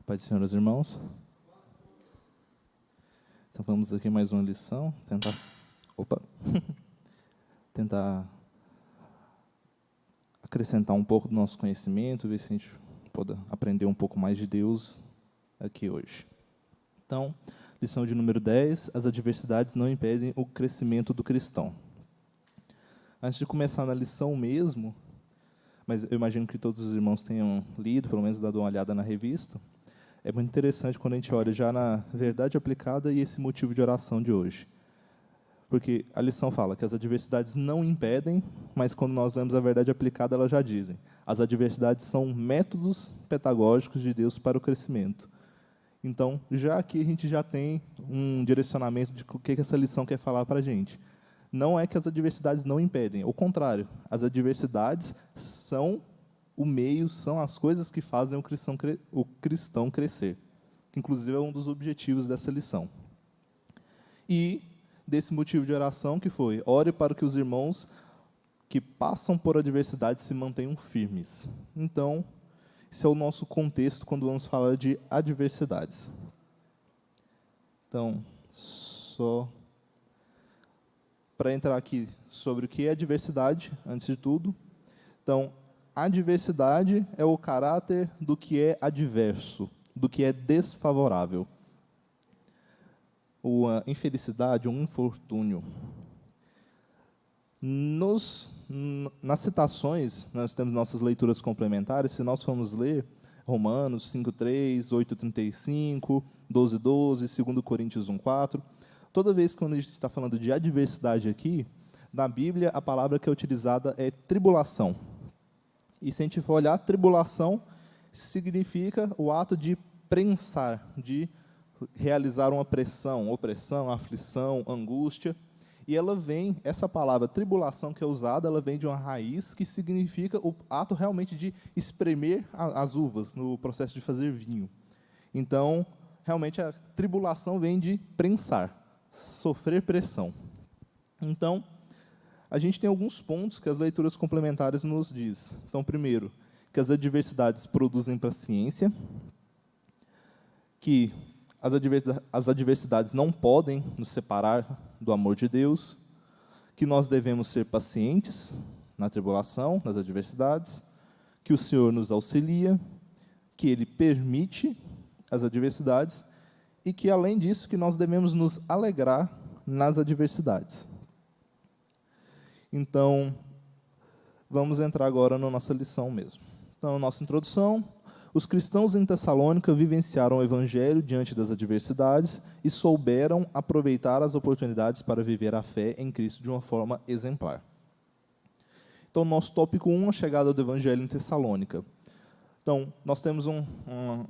Pai do Senhor, meus irmãos. Então vamos aqui mais uma lição, tentar acrescentar um pouco do nosso conhecimento, ver se a gente pode aprender um pouco mais de Deus aqui hoje. Então, lição de número 10, as adversidades não impedem o crescimento do cristão. Antes de começar na lição mesmo, mas eu imagino que todos os irmãos tenham lido, pelo menos dado uma olhada na revista, é muito interessante quando a gente olha já na verdade aplicada e esse motivo de oração de hoje. Porque a lição fala que as adversidades não impedem, mas quando nós lemos a verdade aplicada, elas já dizem. As adversidades são métodos pedagógicos de Deus para o crescimento. Então, já aqui a gente já tem um direcionamento de o que essa lição quer falar para a gente. Não é que as adversidades não impedem, ao contrário, as adversidades são o meio, são as coisas que fazem o cristão crescer. Inclusive, é um dos objetivos dessa lição. E desse motivo de oração que foi, ore para que os irmãos que passam por adversidade se mantenham firmes. Então, esse é o nosso contexto quando vamos falar de adversidades. Então, só para entrar aqui sobre o que é adversidade, antes de tudo. Então, adversidade é o caráter do que é adverso, do que é desfavorável. A infelicidade, um infortúnio. Nas citações, nós temos nossas leituras complementares, se nós formos ler Romanos 5:3, 8:35, 12:12, 2 Coríntios 1:4, toda vez que a gente está falando de adversidade aqui, na Bíblia a palavra que é utilizada é tribulação. E se a gente for olhar, tribulação significa o ato de prensar, de realizar uma pressão, opressão, aflição, angústia. E ela vem, essa palavra tribulação que é usada, ela vem de uma raiz que significa o ato realmente de espremer as uvas no processo de fazer vinho. Então, realmente a tribulação vem de prensar, sofrer pressão. Então, a gente tem alguns pontos que as leituras complementares nos diz. Então, primeiro, que as adversidades produzem paciência, que as adversidades não podem nos separar do amor de Deus, que nós devemos ser pacientes na tribulação, nas adversidades, que o Senhor nos auxilia, que Ele permite as adversidades e que, além disso, que nós devemos nos alegrar nas adversidades. Então, vamos entrar agora na nossa lição mesmo. Então, nossa introdução. Os cristãos em Tessalônica vivenciaram o Evangelho diante das adversidades e souberam aproveitar as oportunidades para viver a fé em Cristo de uma forma exemplar. Então, nosso tópico 1, a chegada do Evangelho em Tessalônica. Então, nós temos um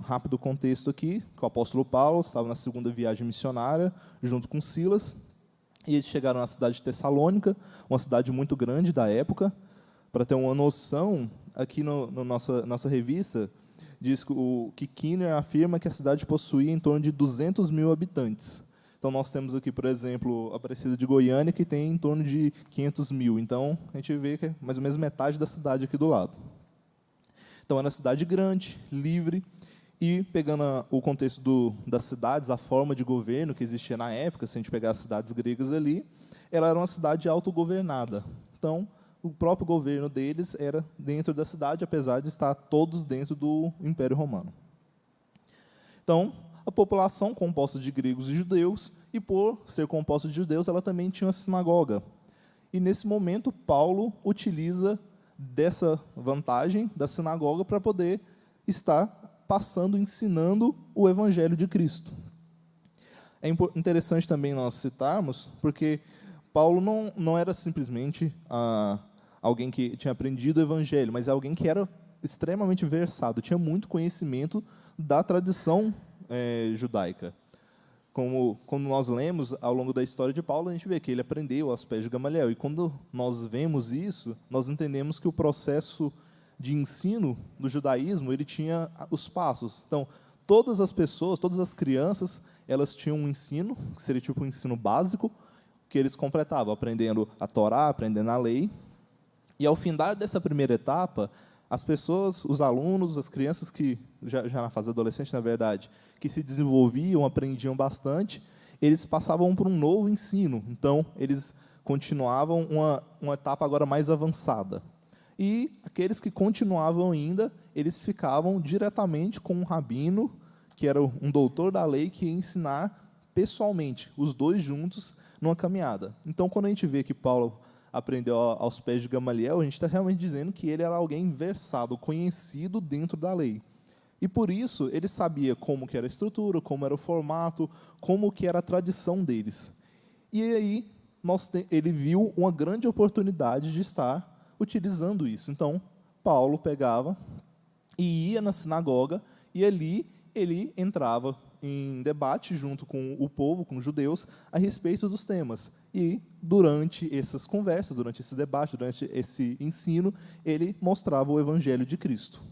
rápido contexto aqui, que o apóstolo Paulo estava na segunda viagem missionária, junto com Silas, e eles chegaram na cidade de Tessalônica, uma cidade muito grande da época. Para ter uma noção, aqui na nossa revista, diz que Kinner afirma que a cidade possuía em torno de 200 mil habitantes. Então, nós temos aqui, por exemplo, a Aparecida de Goiânia, que tem em torno de 500 mil. Então, a gente vê que é mais ou menos metade da cidade aqui do lado. Então, era uma cidade grande, livre, e pegando o contexto das cidades, a forma de governo que existia na época, se a gente pegar as cidades gregas ali, ela era uma cidade autogovernada. Então, o próprio governo deles era dentro da cidade, apesar de estar todos dentro do Império Romano. Então, a população composta de gregos e judeus, e por ser composta de judeus, ela também tinha uma sinagoga. E, nesse momento, Paulo utiliza dessa vantagem da sinagoga para poder estar passando, ensinando o Evangelho de Cristo. É interessante também nós citarmos, porque Paulo não era simplesmente alguém que tinha aprendido o Evangelho, mas é alguém que era extremamente versado, tinha muito conhecimento da tradição judaica. Quando nós lemos ao longo da história de Paulo, a gente vê que ele aprendeu aos pés de Gamaliel. E quando nós vemos isso, nós entendemos que o processo de ensino do judaísmo, ele tinha os passos. Então, todas as pessoas, todas as crianças, elas tinham um ensino, que seria tipo um ensino básico, que eles completavam, aprendendo a Torá, aprendendo a lei. E, ao findar dessa primeira etapa, as pessoas, os alunos, as crianças que já na fase adolescente, na verdade, que se desenvolviam, aprendiam bastante, eles passavam por um novo ensino. Então, eles continuavam uma etapa agora mais avançada. E aqueles que continuavam ainda, eles ficavam diretamente com um rabino, que era um doutor da lei, que ia ensinar pessoalmente, os dois juntos, numa caminhada. Então, quando a gente vê que Paulo aprendeu aos pés de Gamaliel, a gente está realmente dizendo que ele era alguém versado, conhecido dentro da lei. E, por isso, ele sabia como que era a estrutura, como era o formato, como que era a tradição deles. E aí, ele viu uma grande oportunidade de estar utilizando isso. Então, Paulo pegava e ia na sinagoga, e ali ele entrava em debate junto com o povo, com os judeus, a respeito dos temas. E, durante essas conversas, durante esse debate, durante esse ensino, ele mostrava o Evangelho de Cristo.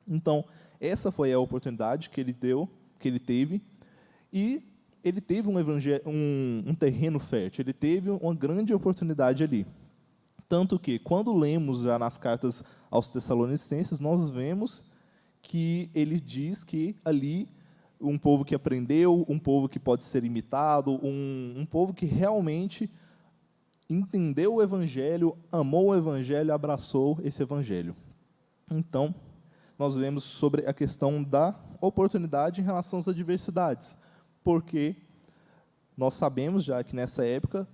Então, essa foi a oportunidade que ele teve, e ele teve um terreno fértil, ele teve uma grande oportunidade ali. Tanto que, quando lemos já nas cartas aos Tessalonicenses, nós vemos que ele diz que ali um povo que aprendeu, um povo que pode ser imitado, um povo que realmente entendeu o Evangelho, amou o Evangelho, abraçou esse Evangelho. Então, nós vemos sobre a questão da oportunidade em relação às adversidades, porque nós sabemos já que, nessa época,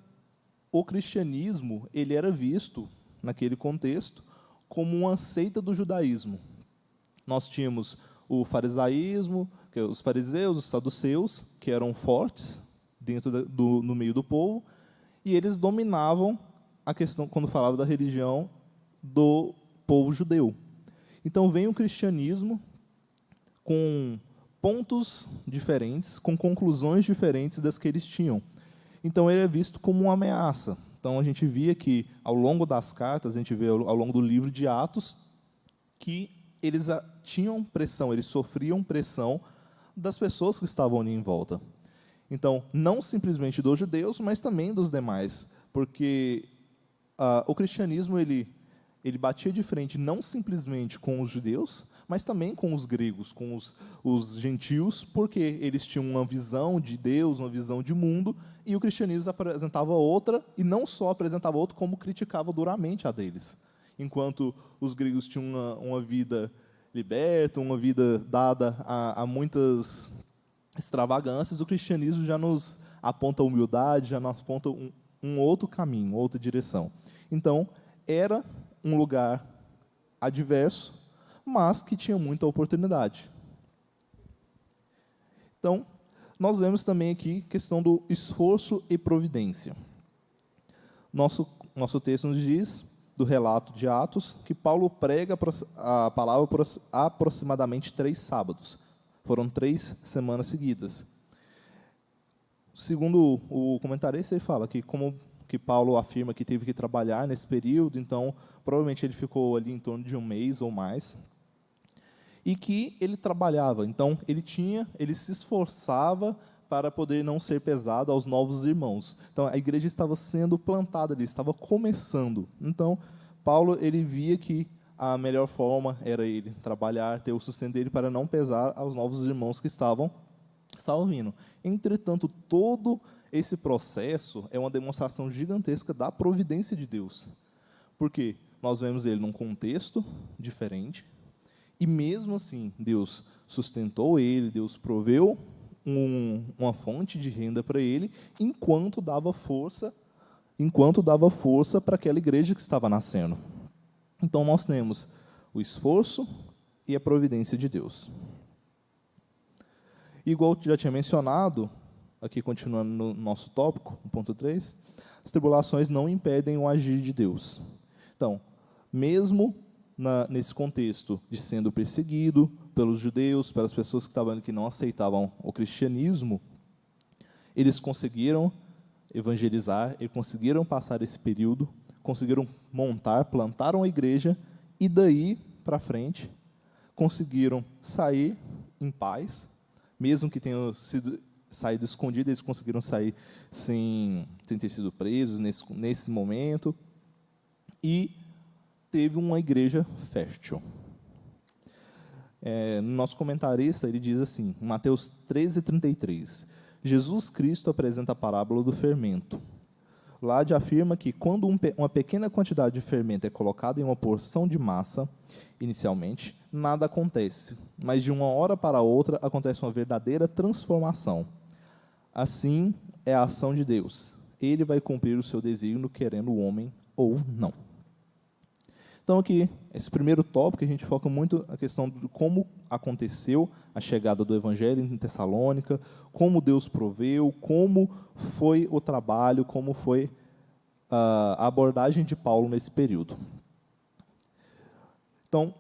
o cristianismo ele era visto, naquele contexto, como uma seita do judaísmo. Nós tínhamos o farisaísmo, que os fariseus, os saduceus, que eram fortes no meio do povo, e eles dominavam a questão, quando falava da religião, do povo judeu. Então, vem o cristianismo com pontos diferentes, com conclusões diferentes das que eles tinham. Então, ele é visto como uma ameaça. Então, a gente via que, ao longo das cartas, a gente vê ao longo do livro de Atos, que eles tinham pressão, eles sofriam pressão das pessoas que estavam ali em volta. Então, não simplesmente dos judeus, mas também dos demais, porque o cristianismo ele batia de frente não simplesmente com os judeus, mas também com os gregos, com os gentios, porque eles tinham uma visão de Deus, uma visão de mundo, e o cristianismo apresentava outra, e não só apresentava outra, como criticava duramente a deles. Enquanto os gregos tinham uma vida liberta, uma vida dada a muitas extravagâncias, o cristianismo já nos aponta a humildade, já nos aponta um outro caminho, outra direção. Então, era um lugar adverso, mas que tinha muita oportunidade. Então, nós vemos também aqui a questão do esforço e providência. Nosso texto nos diz, do relato de Atos, que Paulo prega a palavra por aproximadamente 3 sábados. Foram 3 semanas seguidas. Segundo o comentarista, ele fala que Paulo afirma que teve que trabalhar nesse período, então, provavelmente ele ficou ali em torno de 1 mês ou mais, e que ele trabalhava, então, ele se esforçava para poder não ser pesado aos novos irmãos. Então, a igreja estava sendo plantada ali, estava começando. Então, Paulo ele via que a melhor forma era ele trabalhar, ter o sustento dele para não pesar aos novos irmãos que estavam vindo. Entretanto, todo esse processo é uma demonstração gigantesca da providência de Deus. Porque nós vemos ele num contexto diferente, e mesmo assim, Deus sustentou ele, Deus proveu uma fonte de renda para ele, enquanto dava força para aquela igreja que estava nascendo. Então, nós temos o esforço e a providência de Deus. Igual eu já tinha mencionado, aqui continuando no nosso tópico, 1.3, as tribulações não impedem o agir de Deus. Então, mesmo nesse contexto de sendo perseguido pelos judeus, pelas pessoas que não aceitavam o cristianismo, eles conseguiram evangelizar, eles conseguiram passar esse período, conseguiram plantaram a igreja, e daí para frente conseguiram sair em paz, mesmo que tenham saído escondidos, eles conseguiram sair sem ter sido presos nesse momento, e teve uma igreja fértil. No nosso comentarista, ele diz assim, em Mateus 13:33, Jesus Cristo apresenta a parábola do fermento. Lade afirma que quando uma pequena quantidade de fermento é colocada em uma porção de massa, inicialmente, nada acontece, mas de uma hora para outra acontece uma verdadeira transformação. Assim é a ação de Deus. Ele vai cumprir o seu desígnio, querendo o homem ou não. Então, aqui, esse primeiro tópico, a gente foca muito na questão de como aconteceu a chegada do Evangelho em Tessalônica, como Deus proveu, como foi o trabalho, como foi a abordagem de Paulo nesse período. Então,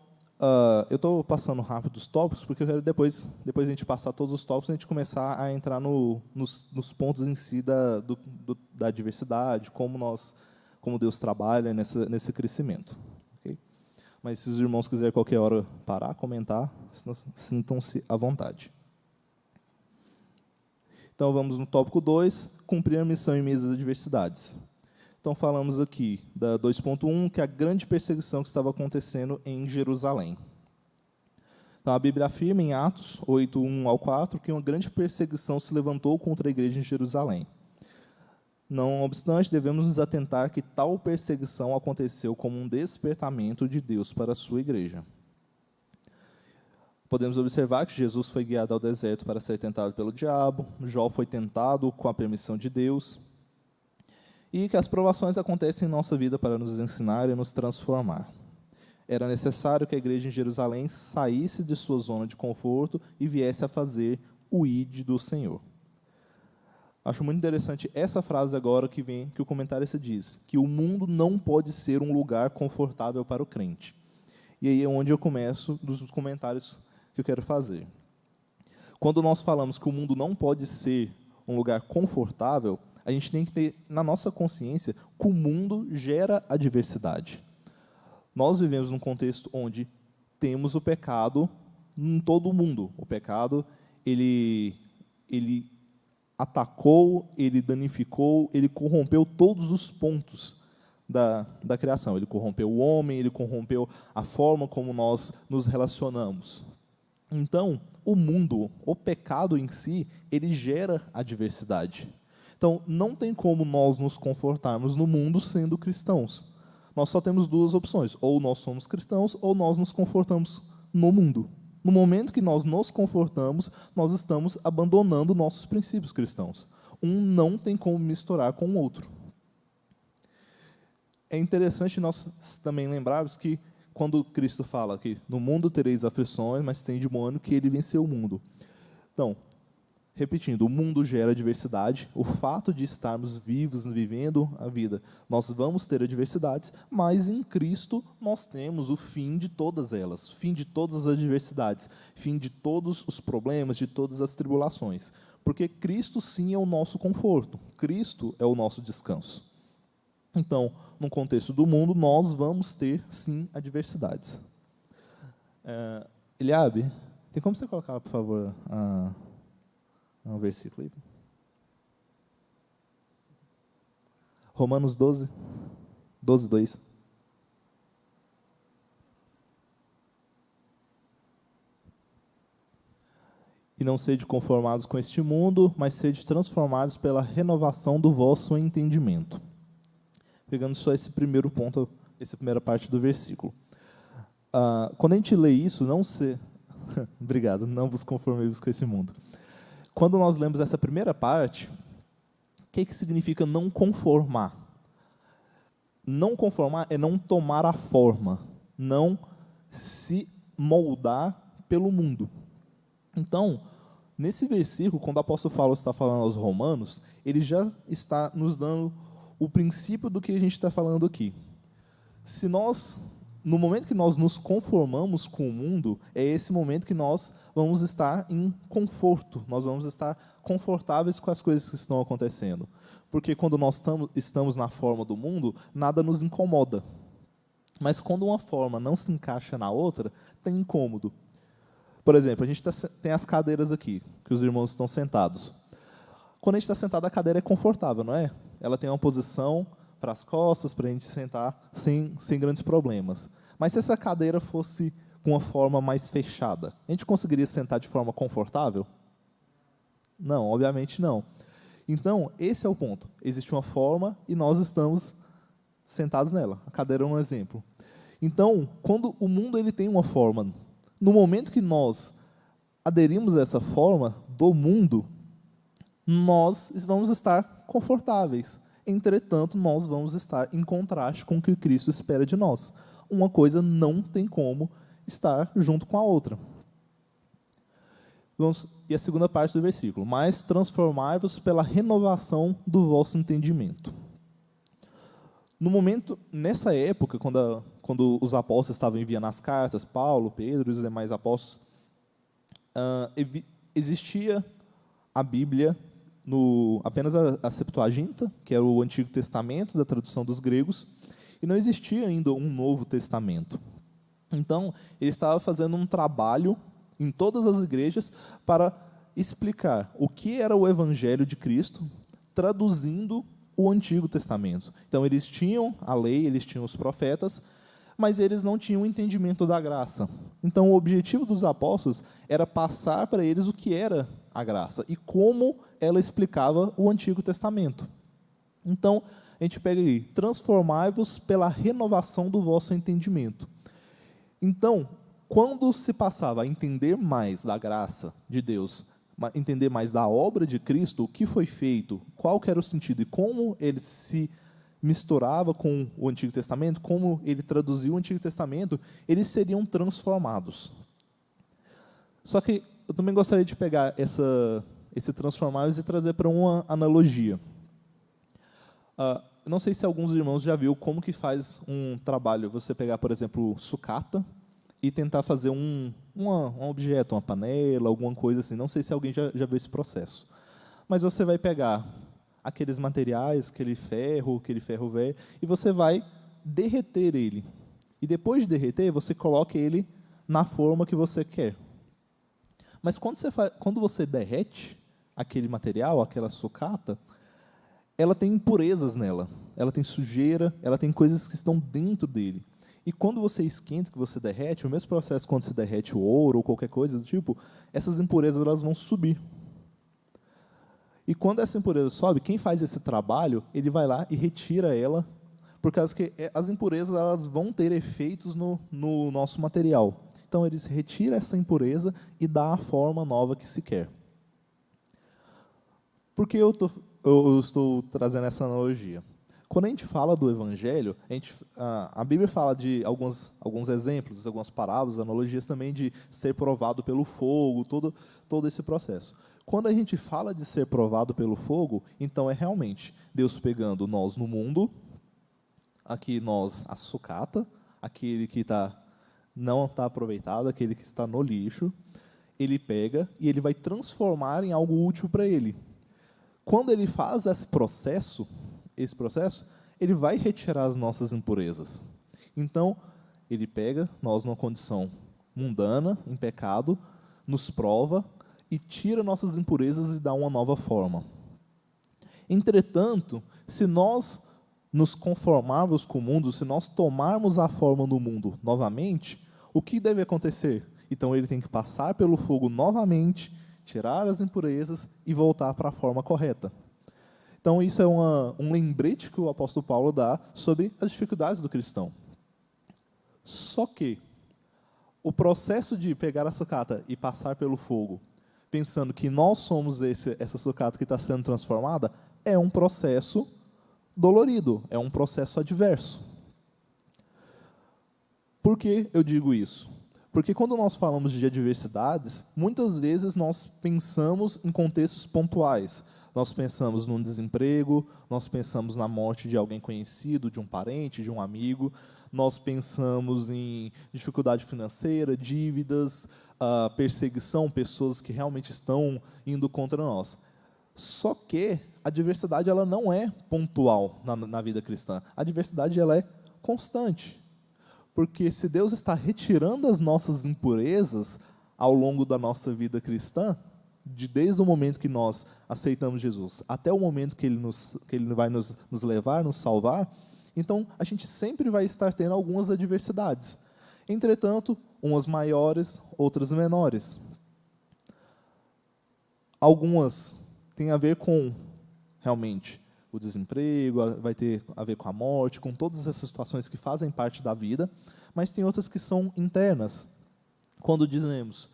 eu estou passando rápido os tópicos, porque eu quero depois a gente passar todos os tópicos, a gente começar a entrar nos pontos em si da diversidade, como Deus trabalha nesse crescimento. Mas se os irmãos quiserem qualquer hora parar, comentar, sintam-se à vontade. Então, vamos no tópico 2, cumprir a missão em meio às adversidades. Então, falamos aqui da 2.1, que é a grande perseguição que estava acontecendo em Jerusalém. Então, a Bíblia afirma em Atos 8:1-4, que uma grande perseguição se levantou contra a igreja em Jerusalém. Não obstante, devemos nos atentar que tal perseguição aconteceu como um despertamento de Deus para a sua igreja. Podemos observar que Jesus foi guiado ao deserto para ser tentado pelo diabo, Jó foi tentado com a permissão de Deus, e que as provações acontecem em nossa vida para nos ensinar e nos transformar. Era necessário que a igreja em Jerusalém saísse de sua zona de conforto e viesse a fazer o ID do Senhor. Acho muito interessante essa frase agora que o comentarista diz, que o mundo não pode ser um lugar confortável para o crente. E aí é onde eu começo dos comentários que eu quero fazer. Quando nós falamos que o mundo não pode ser um lugar confortável, a gente tem que ter na nossa consciência que o mundo gera adversidade. Nós vivemos num contexto onde temos o pecado em todo o mundo. O pecado, ele atacou, ele danificou, ele corrompeu todos os pontos da criação. Ele corrompeu o homem, ele corrompeu a forma como nós nos relacionamos. Então, o mundo, o pecado em si, ele gera adversidade. Então, não tem como nós nos confortarmos no mundo sendo cristãos. Nós só temos duas opções, ou nós somos cristãos, ou nós nos confortamos no mundo. No momento que nós nos confortamos, nós estamos abandonando nossos princípios cristãos. Um não tem como misturar com o outro. É interessante nós também lembrarmos que, quando Cristo fala que no mundo tereis aflições, mas tende bom ânimo, que ele venceu o mundo. Então, repetindo, o mundo gera adversidade, o fato de estarmos vivos, vivendo a vida, nós vamos ter adversidades, mas em Cristo nós temos o fim de todas elas, fim de todas as adversidades, fim de todos os problemas, de todas as tribulações. Porque Cristo sim é o nosso conforto, Cristo é o nosso descanso. Então, no contexto do mundo, nós vamos ter sim adversidades. Eliabe, tem como você colocar, por favor, um versículo aí. Romanos 12:2. E não sede conformados com este mundo, mas sede transformados pela renovação do vosso entendimento. Pegando só esse primeiro ponto, essa primeira parte do versículo. Quando a gente lê isso, obrigado, não vos conformeis com esse mundo. Quando nós lemos essa primeira parte, o que significa não conformar? Não conformar é não tomar a forma, não se moldar pelo mundo. Então, nesse versículo, quando o apóstolo Paulo está falando aos romanos, ele já está nos dando o princípio do que a gente está falando aqui. No momento que nós nos conformamos com o mundo, é esse momento que nós vamos estar em conforto, nós vamos estar confortáveis com as coisas que estão acontecendo. Porque quando nós estamos na forma do mundo, nada nos incomoda. Mas quando uma forma não se encaixa na outra, tem incômodo. Por exemplo, a gente tem as cadeiras aqui, que os irmãos estão sentados. Quando a gente está sentado, a cadeira é confortável, não é? Ela tem uma posição para as costas, para a gente sentar sem grandes problemas. Mas se essa cadeira fosse com uma forma mais fechada, a gente conseguiria sentar de forma confortável? Não, obviamente não. Então, esse é o ponto. Existe uma forma e nós estamos sentados nela. A cadeira é um exemplo. Então, quando o mundo ele tem uma forma, no momento que nós aderimos a essa forma do mundo, nós vamos estar confortáveis. Entretanto, nós vamos estar em contraste com o que Cristo espera de nós. Uma coisa não tem como estar junto com a outra. E a segunda parte do versículo: mas transformai-vos pela renovação do vosso entendimento. No momento, nessa época, quando os apóstolos estavam enviando as cartas, Paulo, Pedro e os demais apóstolos, existia a Bíblia, apenas a Septuaginta, que era o Antigo Testamento, da tradução dos gregos, e não existia ainda um Novo Testamento. Então, ele estava fazendo um trabalho em todas as igrejas para explicar o que era o Evangelho de Cristo, traduzindo o Antigo Testamento. Então, eles tinham a lei, eles tinham os profetas, mas eles não tinham o entendimento da graça. Então, o objetivo dos apóstolos era passar para eles o que era a graça e como ela explicava o Antigo Testamento. Então, a gente pega aí: transformai-vos pela renovação do vosso entendimento. Então, quando se passava a entender mais da graça de Deus, entender mais da obra de Cristo, o que foi feito, qual que era o sentido e como ele se misturava com o Antigo Testamento, como ele traduziu o Antigo Testamento, eles seriam transformados. Só que eu também gostaria de pegar esse transformados e trazer para uma analogia. Não sei se alguns irmãos já viram como que faz um trabalho, você pegar, por exemplo, sucata, e tentar fazer um objeto, uma panela, alguma coisa assim. Não sei se alguém já viu esse processo. Mas você vai pegar aqueles materiais, aquele ferro velho, e você vai derreter ele. E depois de derreter, você coloca ele na forma que você quer. Mas quando você derrete aquele material, aquela sucata, ela tem impurezas nela. Ela tem sujeira, ela tem coisas que estão dentro dele. E quando você esquenta, que você derrete, o mesmo processo quando se derrete o ouro ou qualquer coisa do tipo, essas impurezas elas vão subir. E quando essa impureza sobe, quem faz esse trabalho, ele vai lá e retira ela, por causa que as impurezas elas vão ter efeitos no nosso material. Então, eles retiram essa impureza e dá a forma nova que se quer. Por que eu estou trazendo essa analogia? Quando a gente fala do Evangelho, a Bíblia fala de alguns exemplos, algumas parábolas, analogias também de ser provado pelo fogo, todo esse processo. Quando a gente fala de ser provado pelo fogo, então é realmente Deus pegando nós no mundo, aqui nós, a sucata, aquele que não está aproveitado, aquele que está no lixo, ele pega e ele vai transformar em algo útil para ele. Quando ele faz esse processo, ele vai retirar as nossas impurezas. Então, ele pega nós numa condição mundana, em pecado, nos prova e tira nossas impurezas e dá uma nova forma. Entretanto, se nós nos conformarmos com o mundo, se nós tomarmos a forma do mundo novamente, o que deve acontecer? Então, ele tem que passar pelo fogo novamente, tirar as impurezas e voltar para a forma correta. Então, isso é um lembrete que o apóstolo Paulo dá sobre as dificuldades do cristão. Só que o processo de pegar a sucata e passar pelo fogo, pensando que nós somos essa sucata que está sendo transformada, é um processo dolorido, é um processo adverso. Por que eu digo isso? Porque quando nós falamos de adversidades, muitas vezes nós pensamos em contextos pontuais. Nós pensamos num desemprego, nós pensamos na morte de alguém conhecido, de um parente, de um amigo, nós pensamos em dificuldade financeira, dívidas, perseguição, pessoas que realmente estão indo contra nós. Só que a adversidade ela não é pontual na vida cristã. A adversidade ela é constante. Porque se Deus está retirando as nossas impurezas ao longo da nossa vida cristã, desde o momento que nós aceitamos Jesus até o momento que Ele vai nos levar, nos salvar, então a gente sempre vai estar tendo algumas adversidades. Entretanto, umas maiores, outras menores. Algumas têm a ver com, realmente, o desemprego, vai ter a ver com a morte, com todas essas situações que fazem parte da vida, mas tem outras que são internas. Quando dizemos,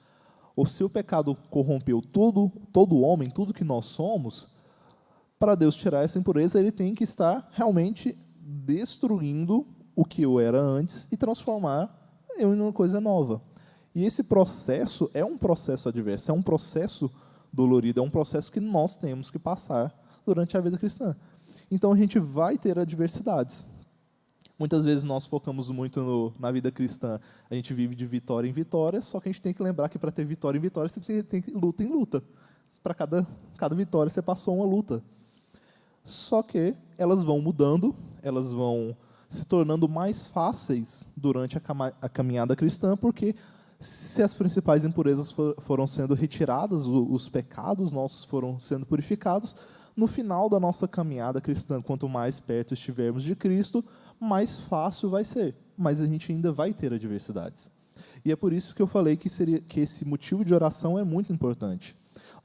ou se o pecado corrompeu todo homem, tudo que nós somos, para Deus tirar essa impureza, ele tem que estar realmente destruindo o que eu era antes e transformar eu em uma coisa nova. E esse processo é um processo adverso, é um processo dolorido, é um processo que nós temos que passar durante a vida cristã. Então a gente vai ter adversidades. Muitas vezes nós focamos muito na vida cristã, a gente vive de vitória em vitória, só que a gente tem que lembrar que para ter vitória em vitória você tem luta em luta. Para cada vitória você passou uma luta. Só que elas vão mudando, elas vão se tornando mais fáceis durante a caminhada cristã, porque se as principais impurezas foram sendo retiradas, os pecados nossos foram sendo purificados, no final da nossa caminhada cristã, quanto mais perto estivermos de Cristo, mais fácil vai ser, mas a gente ainda vai ter adversidades. E é por isso que eu falei que esse motivo de oração é muito importante.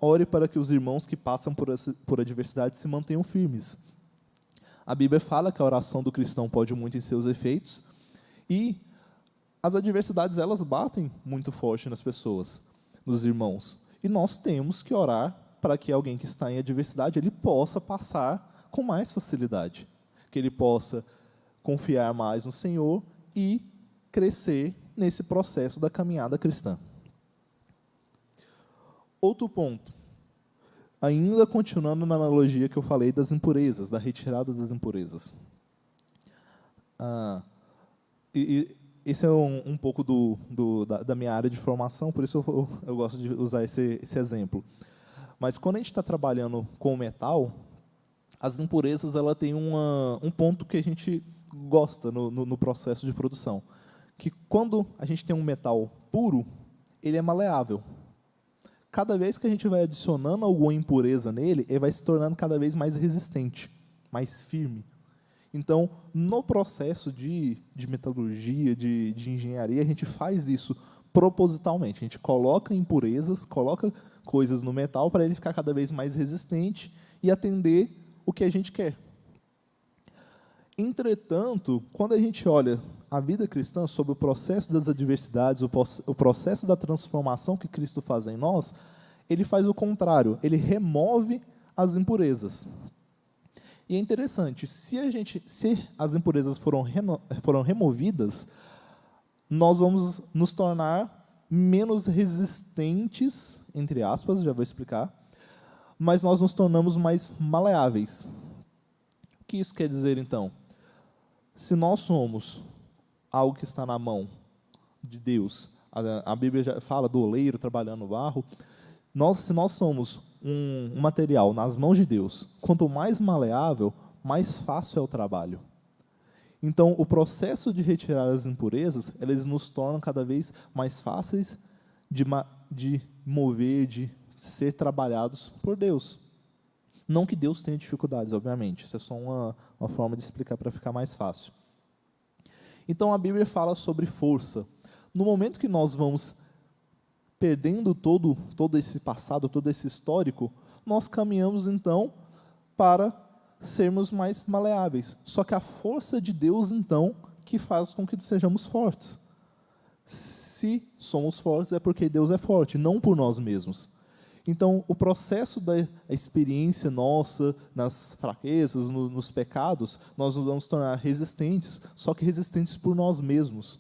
Ore para que os irmãos que passam por adversidade se mantenham firmes. A Bíblia fala que a oração do cristão pode muito em seus efeitos, e as adversidades, elas batem muito forte nas pessoas, nos irmãos. E nós temos que orar para que alguém que está em adversidade, ele possa passar com mais facilidade. Que ele possa confiar mais no Senhor e crescer nesse processo da caminhada cristã. Outro ponto. Ainda continuando na analogia que eu falei das impurezas, da retirada das impurezas. Esse é um pouco da minha área de formação, por isso eu gosto de usar esse exemplo. Mas quando a gente está trabalhando com metal, as impurezas ela tem um ponto que a gente gosta no processo de produção, que quando a gente tem um metal puro, ele é maleável. Cada vez que a gente vai adicionando alguma impureza nele, ele vai se tornando cada vez mais resistente, mais firme. Então, no processo de metalurgia, de engenharia, a gente faz isso propositalmente. A gente coloca impurezas, coloca coisas no metal para ele ficar cada vez mais resistente e atender o que a gente quer. Entretanto, quando a gente olha a vida cristã sobre o processo das adversidades, o processo da transformação que Cristo faz em nós, ele faz o contrário, ele remove as impurezas. E é interessante, se as impurezas foram removidas, nós vamos nos tornar menos resistentes, entre aspas, já vou explicar, mas nós nos tornamos mais maleáveis. O que isso quer dizer, então? Se nós somos algo que está na mão de Deus, a Bíblia já fala do oleiro trabalhando no barro, se nós somos um material nas mãos de Deus, quanto mais maleável, mais fácil é o trabalho. Então, o processo de retirar as impurezas, eles nos tornam cada vez mais fáceis de mover, de ser trabalhados por Deus. Não que Deus tenha dificuldades, obviamente, isso é só uma forma de explicar para ficar mais fácil. Então, a Bíblia fala sobre força. No momento que nós vamos perdendo todo esse passado, todo esse histórico, nós caminhamos, então, para sermos mais maleáveis. Só que a força de Deus, então, que faz com que sejamos fortes. Se somos fortes, é porque Deus é forte, não por nós mesmos. Então, o processo da experiência nossa, nas fraquezas, nos pecados, nós nos vamos tornar resistentes, só que resistentes por nós mesmos.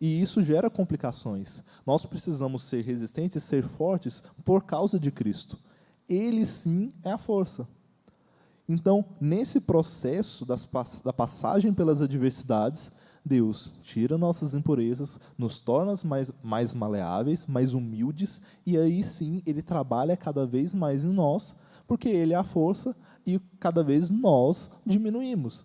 E isso gera complicações. Nós precisamos ser resistentes, ser fortes por causa de Cristo. Ele, sim, é a força. Então, nesse processo da passagem pelas adversidades, Deus tira nossas impurezas, nos torna mais maleáveis, mais humildes, e aí sim Ele trabalha cada vez mais em nós, porque Ele é a força e cada vez nós diminuímos.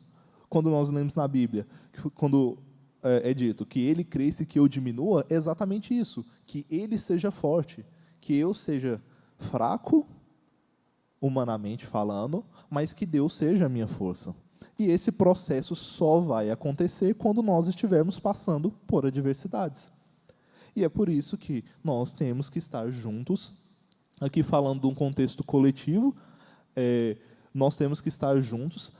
Quando nós lemos na Bíblia, quando é dito que Ele cresça e que eu diminua, é exatamente isso, que Ele seja forte, que eu seja fraco, humanamente falando, mas que Deus seja a minha força. E esse processo só vai acontecer quando nós estivermos passando por adversidades. E é por isso que nós temos que estar juntos, aqui falando de um contexto coletivo, nós temos que estar juntos,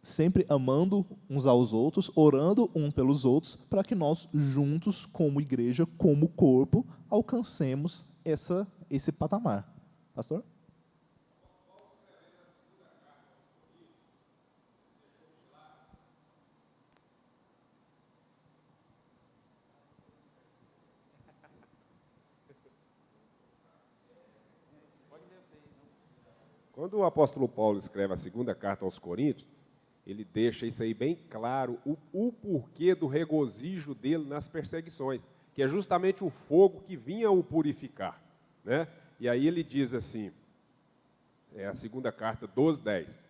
sempre amando uns aos outros, orando um pelos outros, para que nós juntos, como igreja, como corpo, alcancemos esse patamar. Pastor? Quando o apóstolo Paulo escreve a segunda carta aos Coríntios, ele deixa isso aí bem claro, o porquê do regozijo dele nas perseguições, que é justamente o fogo que vinha o purificar, né? E aí ele diz assim, a segunda carta 12:10,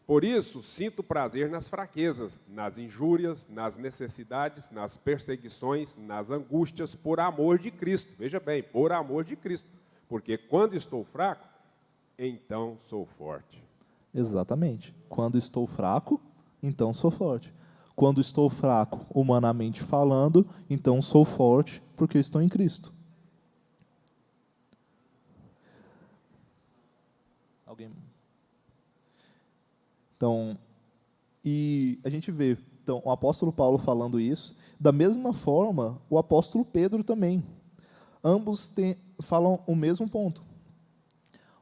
por isso sinto prazer nas fraquezas, nas injúrias, nas necessidades, nas perseguições, nas angústias, por amor de Cristo. Veja bem, por amor de Cristo, porque quando estou fraco, então sou forte. Exatamente. Quando estou fraco, então sou forte. Quando estou fraco, humanamente falando, então sou forte, porque estou em Cristo. Alguém? Então, e a gente vê o apóstolo Paulo falando isso. Da mesma forma, o apóstolo Pedro também. Ambos falam o mesmo ponto.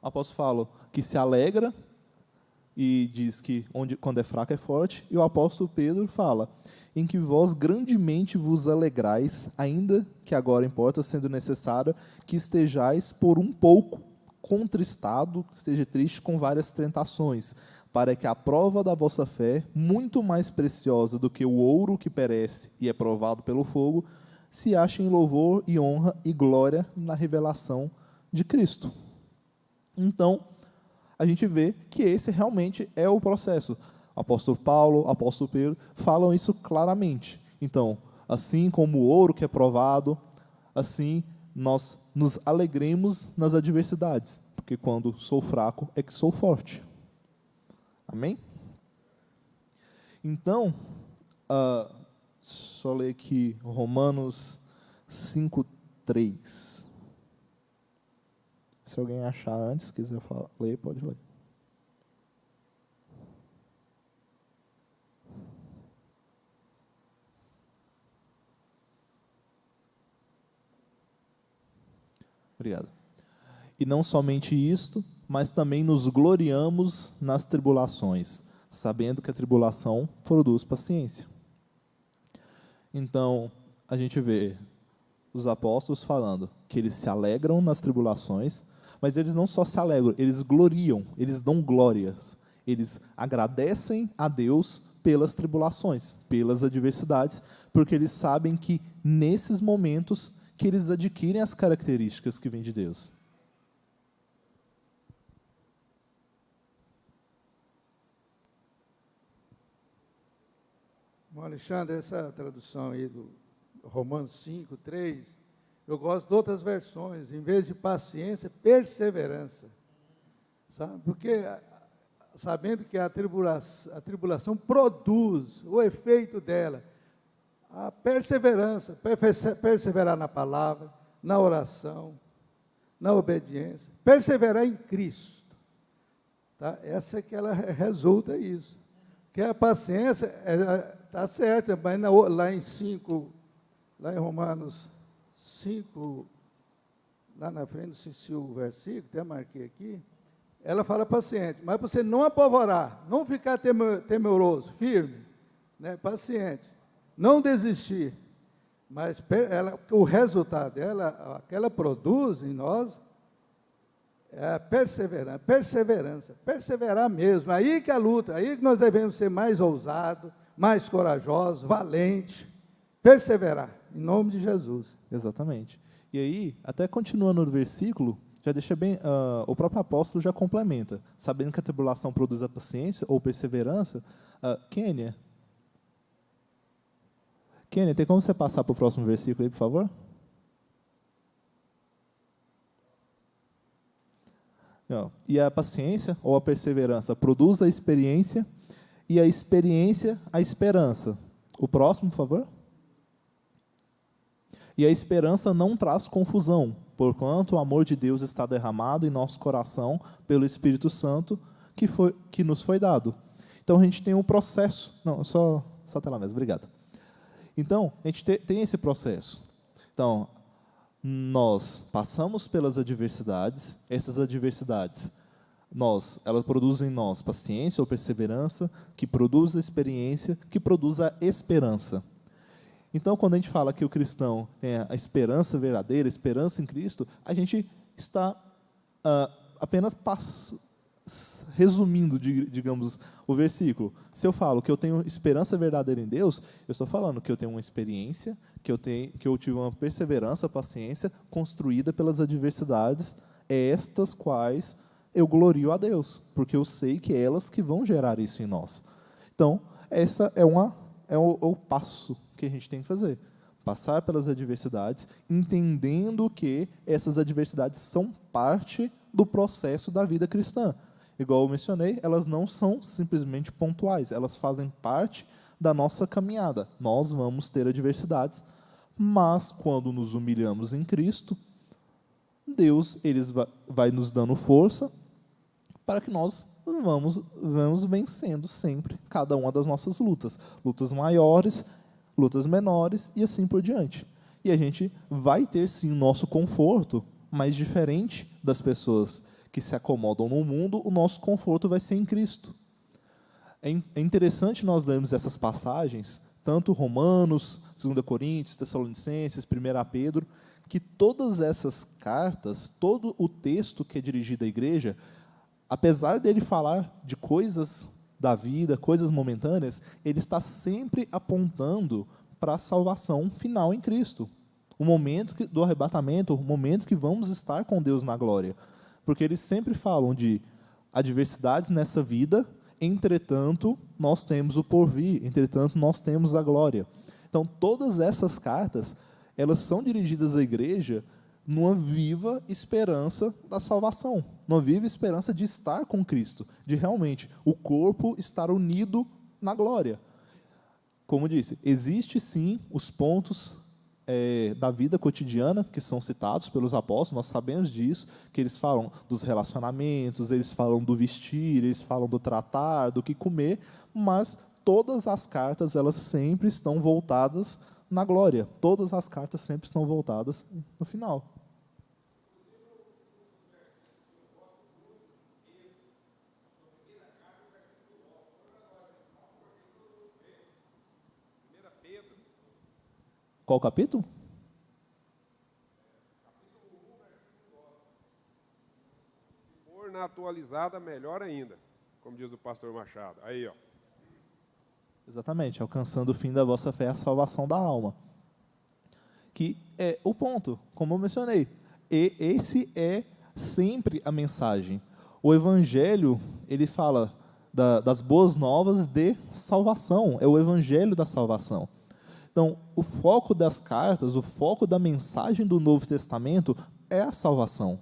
O apóstolo fala que se alegra e diz que quando é fraco é forte, e o apóstolo Pedro fala em que vós grandemente vos alegrais, ainda que agora importa, sendo necessário que estejais por um pouco contristado, esteja triste com várias tentações, para que a prova da vossa fé, muito mais preciosa do que o ouro que perece e é provado pelo fogo, se ache em louvor e honra e glória na revelação de Cristo. Então, a gente vê que esse realmente é o processo. O apóstolo Paulo, o apóstolo Pedro falam isso claramente. Então, assim como o ouro que é provado, assim nós nos alegremos nas adversidades, porque quando sou fraco é que sou forte. Amém? Então, só ler aqui Romanos 5:3. Se alguém achar antes, quiser ler, pode ler. Obrigado. E não somente isto, mas também nos gloriamos nas tribulações, sabendo que a tribulação produz paciência. Então, a gente vê os apóstolos falando que eles se alegram nas tribulações, mas eles não só se alegram, eles gloriam, eles dão glórias, eles agradecem a Deus pelas tribulações, pelas adversidades, porque eles sabem que nesses momentos que eles adquirem as características que vêm de Deus. Bom, Alexandre, essa tradução aí do Romanos 5:3, eu gosto de outras versões, em vez de paciência, perseverança, sabe? Porque sabendo que a tribulação produz o efeito dela, a perseverança, perseverar na palavra, na oração, na obediência, perseverar em Cristo, tá? Essa é que ela resulta isso, que a paciência está certa, mas lá em Romanos 5, lá na frente, não sei se o versículo, até marquei aqui, ela fala paciente, mas para você não apavorar, não ficar temeroso, firme, né, paciente, não desistir, mas o resultado dela, que ela produz em nós, é a perseverança, perseverar mesmo, aí que a luta, aí que nós devemos ser mais ousados, mais corajosos, valentes, perseverar, em nome de Jesus. Exatamente. E aí, até continuando no versículo, já deixa bem, o próprio apóstolo já complementa, sabendo que a tribulação produz a paciência ou perseverança. Kênia, tem como você passar para o próximo versículo aí, por favor? Não. E a paciência ou a perseverança produz a experiência, e a experiência a esperança. O próximo, por favor. E a esperança não traz confusão, porquanto o amor de Deus está derramado em nosso coração pelo Espírito Santo que nos foi dado. Então, a gente tem um processo. Não, só até lá mesmo, obrigado. Então, a gente tem esse processo. Então, nós passamos pelas adversidades, essas adversidades, elas produzem em nós paciência ou perseverança, que produz a experiência, que produz a esperança. Então, quando a gente fala que o cristão tem a esperança verdadeira, a esperança em Cristo, a gente está apenas resumindo, digamos, o versículo. Se eu falo que eu tenho esperança verdadeira em Deus, eu estou falando que eu tenho uma experiência, que eu tive uma perseverança, paciência, construída pelas adversidades, estas quais eu glorio a Deus, porque eu sei que é elas que vão gerar isso em nós. Então, essa é o passo que a gente tem que fazer. Passar pelas adversidades, entendendo que essas adversidades são parte do processo da vida cristã. Igual eu mencionei, elas não são simplesmente pontuais, elas fazem parte da nossa caminhada. Nós vamos ter adversidades, mas quando nos humilhamos em Cristo, Deus vai nos dando força para que nós vamos vencendo sempre cada uma das nossas lutas. Lutas maiores, lutas menores e assim por diante. E a gente vai ter sim o nosso conforto, mas diferente das pessoas que se acomodam no mundo, o nosso conforto vai ser em Cristo. É interessante nós lermos essas passagens, tanto Romanos, 2 Coríntios, Tessalonicenses, 1 Pedro, que todas essas cartas, todo o texto que é dirigido à igreja, apesar dele falar de coisas da vida, coisas momentâneas, ele está sempre apontando para a salvação final em Cristo. O momento do arrebatamento, o momento que vamos estar com Deus na glória. Porque eles sempre falam de adversidades nessa vida, entretanto, nós temos o porvir, entretanto, nós temos a glória. Então, todas essas cartas, elas são dirigidas à igreja numa viva esperança da salvação, numa viva esperança de estar com Cristo, de realmente o corpo estar unido na glória. Como disse, existe sim os pontos da vida cotidiana que são citados pelos apóstolos, nós sabemos disso, que eles falam dos relacionamentos, eles falam do vestir, eles falam do tratar, do que comer, mas todas as cartas, elas sempre estão voltadas na glória, todas as cartas sempre estão voltadas no final. Qual capítulo? Se for na atualizada, melhor ainda, como diz o pastor Machado. Aí, ó. Exatamente, alcançando o fim da vossa fé, a salvação da alma. Que é o ponto, como eu mencionei. E esse é sempre a mensagem. O Evangelho, ele fala das boas novas de salvação. É o Evangelho da salvação. Então, o foco das cartas, o foco da mensagem do Novo Testamento é a salvação.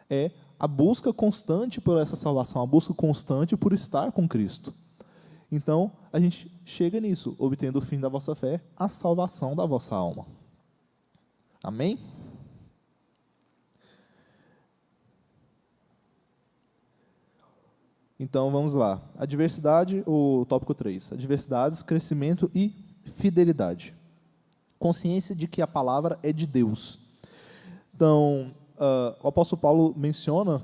É a busca constante por essa salvação, a busca constante por estar com Cristo. Então, a gente chega nisso, obtendo o fim da vossa fé, a salvação da vossa alma. Amém? Então, vamos lá. Adversidade, o tópico 3. Adversidades, crescimento e fidelidade. Consciência de que a palavra é de Deus. Então, o apóstolo Paulo menciona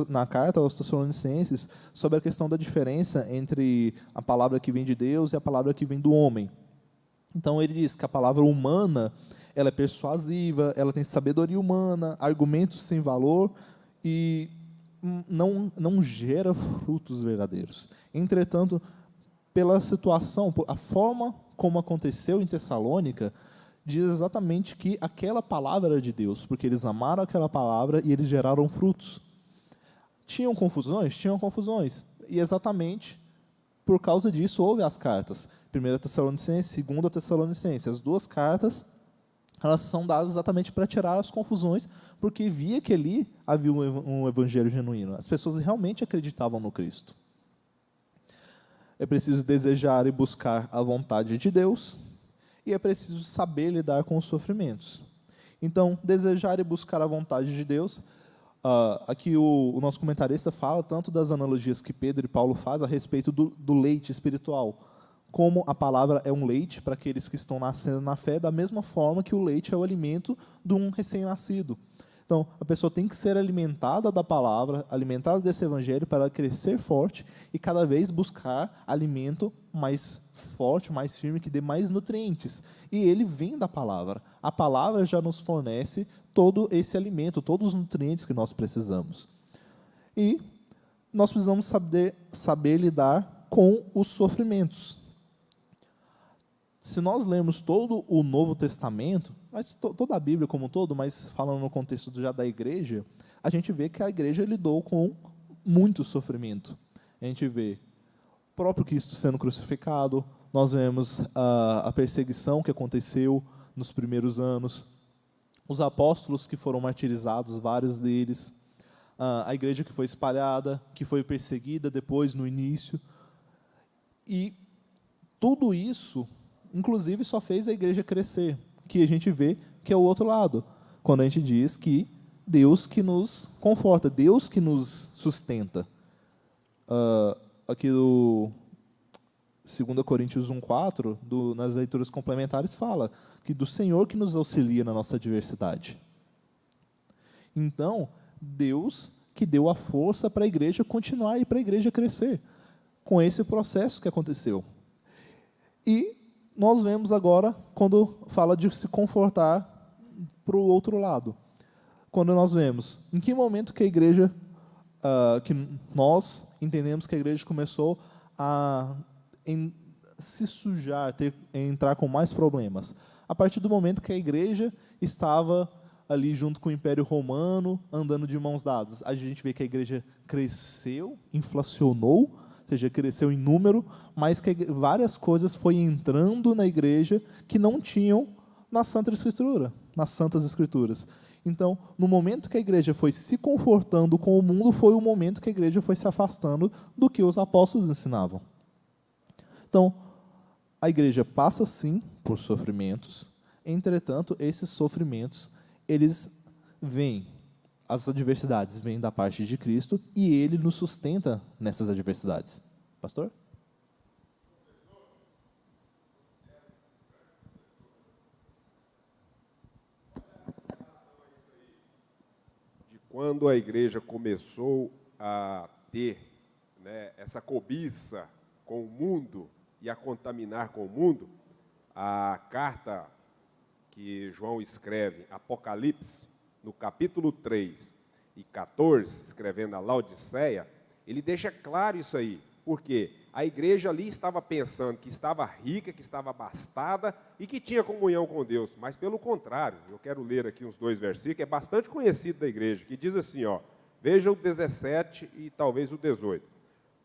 na carta aos Tessalonicenses sobre a questão da diferença entre a palavra que vem de Deus e a palavra que vem do homem. Então, ele diz que a palavra humana, ela é persuasiva, ela tem sabedoria humana, argumentos sem valor e não gera frutos verdadeiros. Entretanto, pela situação, a forma como aconteceu em Tessalônica, diz exatamente que aquela palavra era de Deus, porque eles amaram aquela palavra e eles geraram frutos. Tinham confusões? Tinham confusões. E exatamente por causa disso houve as cartas. 1 Tessalonicenses, 2 Tessalonicenses. As duas cartas, elas são dadas exatamente para tirar as confusões, porque via que ali havia um evangelho genuíno. As pessoas realmente acreditavam no Cristo. É preciso desejar e buscar a vontade de Deus e é preciso saber lidar com os sofrimentos. Então, desejar e buscar a vontade de Deus. Aqui o nosso comentarista fala tanto das analogias que Pedro e Paulo fazem a respeito do leite espiritual, como a palavra é um leite para aqueles que estão nascendo na fé, da mesma forma que o leite é o alimento de um recém-nascido. Então, a pessoa tem que ser alimentada da palavra, alimentada desse evangelho para crescer forte e cada vez buscar alimento mais forte, mais firme, que dê mais nutrientes. E ele vem da palavra. A palavra já nos fornece todo esse alimento, todos os nutrientes que nós precisamos. E nós precisamos saber lidar com os sofrimentos. Se nós lermos todo o Novo Testamento, mas toda a Bíblia como um todo, mas falando no contexto já da igreja, a gente vê que a igreja lidou com muito sofrimento. A gente vê o próprio Cristo sendo crucificado, nós vemos a perseguição que aconteceu nos primeiros anos, os apóstolos que foram martirizados, vários deles, a igreja que foi espalhada, que foi perseguida depois, no início. E tudo isso, inclusive, só fez a igreja crescer, que a gente vê que é o outro lado, quando a gente diz que Deus que nos conforta, Deus que nos sustenta. Aqui do 2 Coríntios 1,4, nas leituras complementares, fala que do Senhor que nos auxilia na nossa adversidade. Então, Deus que deu a força para a igreja continuar e para a igreja crescer, com esse processo que aconteceu. E nós vemos agora, quando fala de se confortar para o outro lado. Quando nós vemos, em que momento que a igreja, que nós entendemos que a igreja começou a se sujar, entrar com mais problemas. A partir do momento que a igreja estava ali junto com o Império Romano, andando de mãos dadas. A gente vê que a igreja cresceu, inflacionou, ou seja, cresceu em número, mas que várias coisas foram entrando na igreja que não tinham na Santa Escritura, nas Santas Escrituras. Então, no momento que a igreja foi se confortando com o mundo, foi o momento que a igreja foi se afastando do que os apóstolos ensinavam. Então, a igreja passa, sim, por sofrimentos, entretanto, esses sofrimentos, eles vêm, as adversidades vêm da parte de Cristo e Ele nos sustenta nessas adversidades. Pastor? De quando a igreja começou a ter, né, essa cobiça com o mundo e a contaminar com o mundo, a carta que João escreve, Apocalipse, no capítulo 3 e 14, escrevendo a Laodiceia, ele deixa claro isso aí, porque a igreja ali estava pensando que estava rica, que estava abastada e que tinha comunhão com Deus, mas pelo contrário, eu quero ler aqui uns 2 versículos, que é bastante conhecido da igreja, que diz assim, ó, veja o 17 e talvez o 18.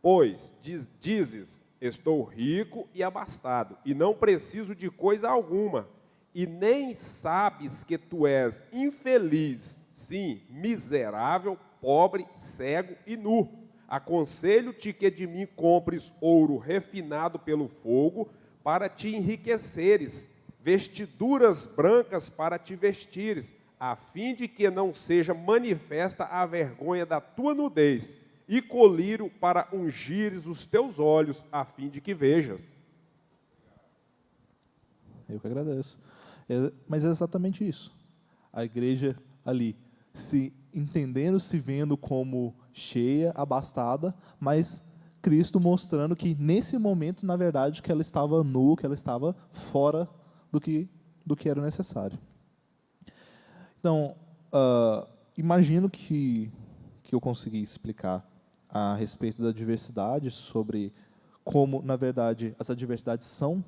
Pois, dizes, estou rico e abastado, e não preciso de coisa alguma, e nem sabes que tu és infeliz, sim, miserável, pobre, cego e nu. Aconselho-te que de mim compres ouro refinado pelo fogo, para te enriqueceres, vestiduras brancas para te vestires, a fim de que não seja manifesta a vergonha da tua nudez, e colírio para ungires os teus olhos, a fim de que vejas. Eu que agradeço. Mas é exatamente isso. A igreja ali, se entendendo, se vendo como cheia, abastada, mas Cristo mostrando que, nesse momento, na verdade, que ela estava nua, que ela estava fora do que era necessário. Então, imagino que eu consegui explicar a respeito da diversidade, sobre como, na verdade, as adversidades são,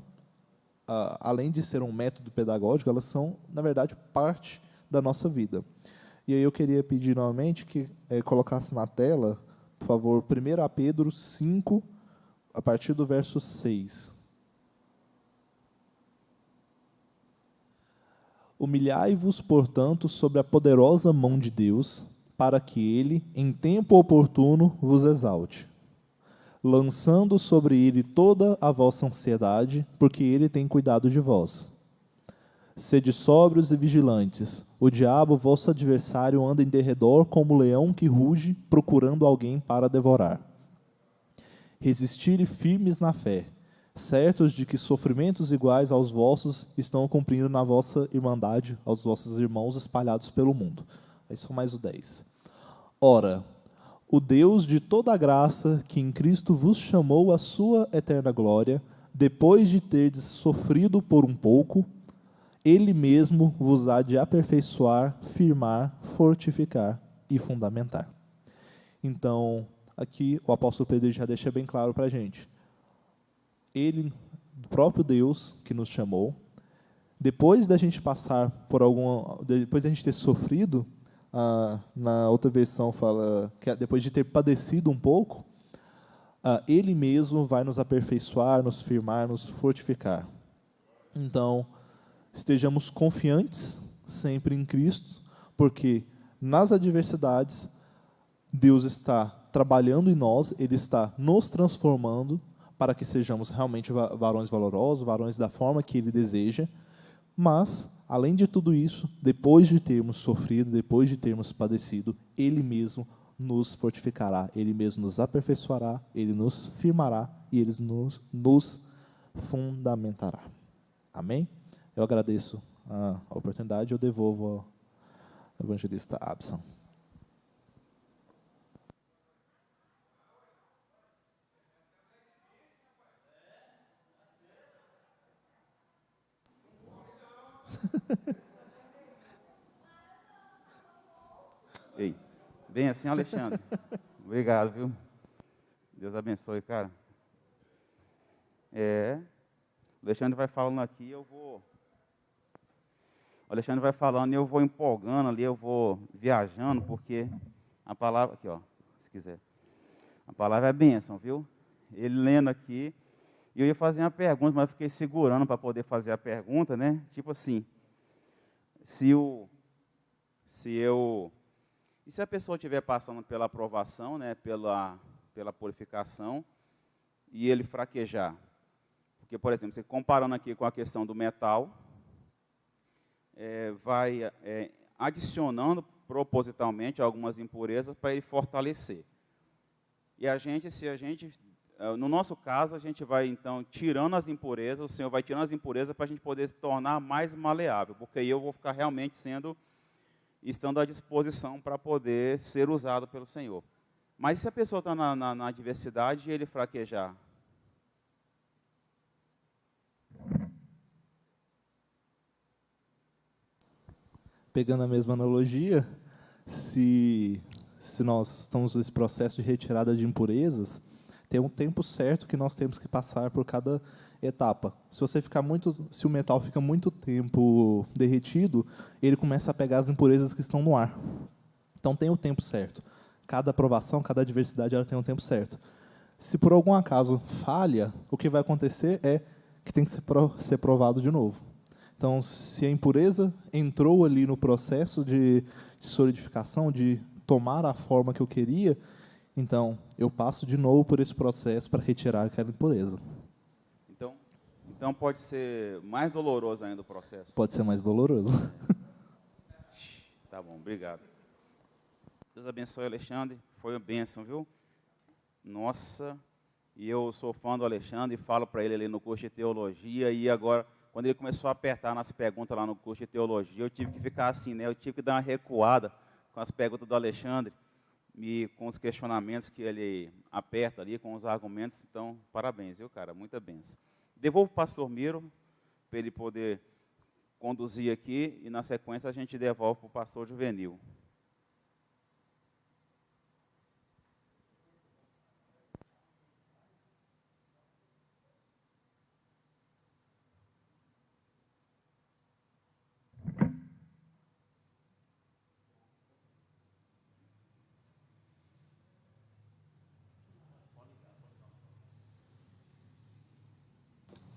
além de ser um método pedagógico, elas são, na verdade, parte da nossa vida. E aí eu queria pedir novamente que colocasse na tela, por favor, 1 Pedro 5, a partir do verso 6. Humilhai-vos, portanto, sob a poderosa mão de Deus, para que Ele, em tempo oportuno, vos exalte, lançando sobre Ele toda a vossa ansiedade, porque Ele tem cuidado de vós. Sede sóbrios e vigilantes. O diabo, vosso adversário, anda em derredor como leão que ruge, procurando alguém para devorar. Resistirem firmes na fé, certos de que sofrimentos iguais aos vossos estão cumprindo na vossa irmandade, aos vossos irmãos espalhados pelo mundo. Aí só mais o 10. Ora, o Deus de toda a graça, que em Cristo vos chamou à sua eterna glória, depois de terdes sofrido por um pouco, Ele mesmo vos há de aperfeiçoar, firmar, fortificar e fundamentar. Então, aqui o apóstolo Pedro já deixa bem claro para a gente. Ele, o próprio Deus que nos chamou, depois da gente passar por depois da gente ter sofrido, na outra versão fala que depois de ter padecido um pouco, Ele mesmo vai nos aperfeiçoar, nos firmar, nos fortificar. Então, estejamos confiantes sempre em Cristo, porque nas adversidades, Deus está trabalhando em nós, Ele está nos transformando para que sejamos realmente varões valorosos, varões da forma que Ele deseja. Mas, além de tudo isso, depois de termos sofrido, depois de termos padecido, Ele mesmo nos fortificará, Ele mesmo nos aperfeiçoará, Ele nos firmará e Ele nos fundamentará. Amém? Eu agradeço a oportunidade e eu devolvo ao evangelista Abson. Ei, bem assim, Alexandre. Obrigado, viu? Deus abençoe, cara. O Alexandre vai falando aqui, eu vou... O Alexandre vai falando e eu vou empolgando ali, eu vou viajando, porque a palavra... Aqui, ó, se quiser. A palavra é bênção, viu? Ele lendo aqui, e eu ia fazer uma pergunta, mas eu fiquei segurando para poder fazer a pergunta, né? Tipo assim, se a pessoa estiver passando pela aprovação, né, pela purificação, e ele fraquejar? Porque, por exemplo, você comparando aqui com a questão do metal, vai adicionando propositalmente algumas impurezas para ele fortalecer. E no nosso caso, a gente vai, então, tirando as impurezas, o Senhor vai tirando as impurezas para a gente poder se tornar mais maleável, porque aí eu vou ficar realmente estando à disposição para poder ser usado pelo Senhor. Mas se a pessoa está na adversidade e ele fraquejar? Pegando a mesma analogia, se nós estamos nesse processo de retirada de impurezas, tem um tempo certo que nós temos que passar por cada etapa. Se o metal fica muito tempo derretido, ele começa a pegar as impurezas que estão no ar. Então tem o tempo certo. Cada aprovação, cada adversidade, ela tem um tempo certo. Se por algum acaso falha, o que vai acontecer é que tem que ser provado de novo. Então, se a impureza entrou ali no processo de solidificação, de tomar a forma que eu queria, então eu passo de novo por esse processo para retirar aquela impureza. Então pode ser mais doloroso ainda o processo? Pode ser mais doloroso. Tá bom, obrigado. Deus abençoe, Alexandre. Foi uma bênção, viu? Nossa, e eu sou fã do Alexandre, falo para ele ali no curso de teologia, e agora, quando ele começou a apertar nas perguntas lá no curso de teologia, eu tive que ficar assim, né? Eu tive que dar uma recuada com as perguntas do Alexandre, e com os questionamentos que ele aperta ali, com os argumentos. Então, parabéns, viu, cara? Muita bênção. Devolvo para o pastor Miro, para ele poder conduzir aqui, e na sequência a gente devolve para o pastor Juvenil.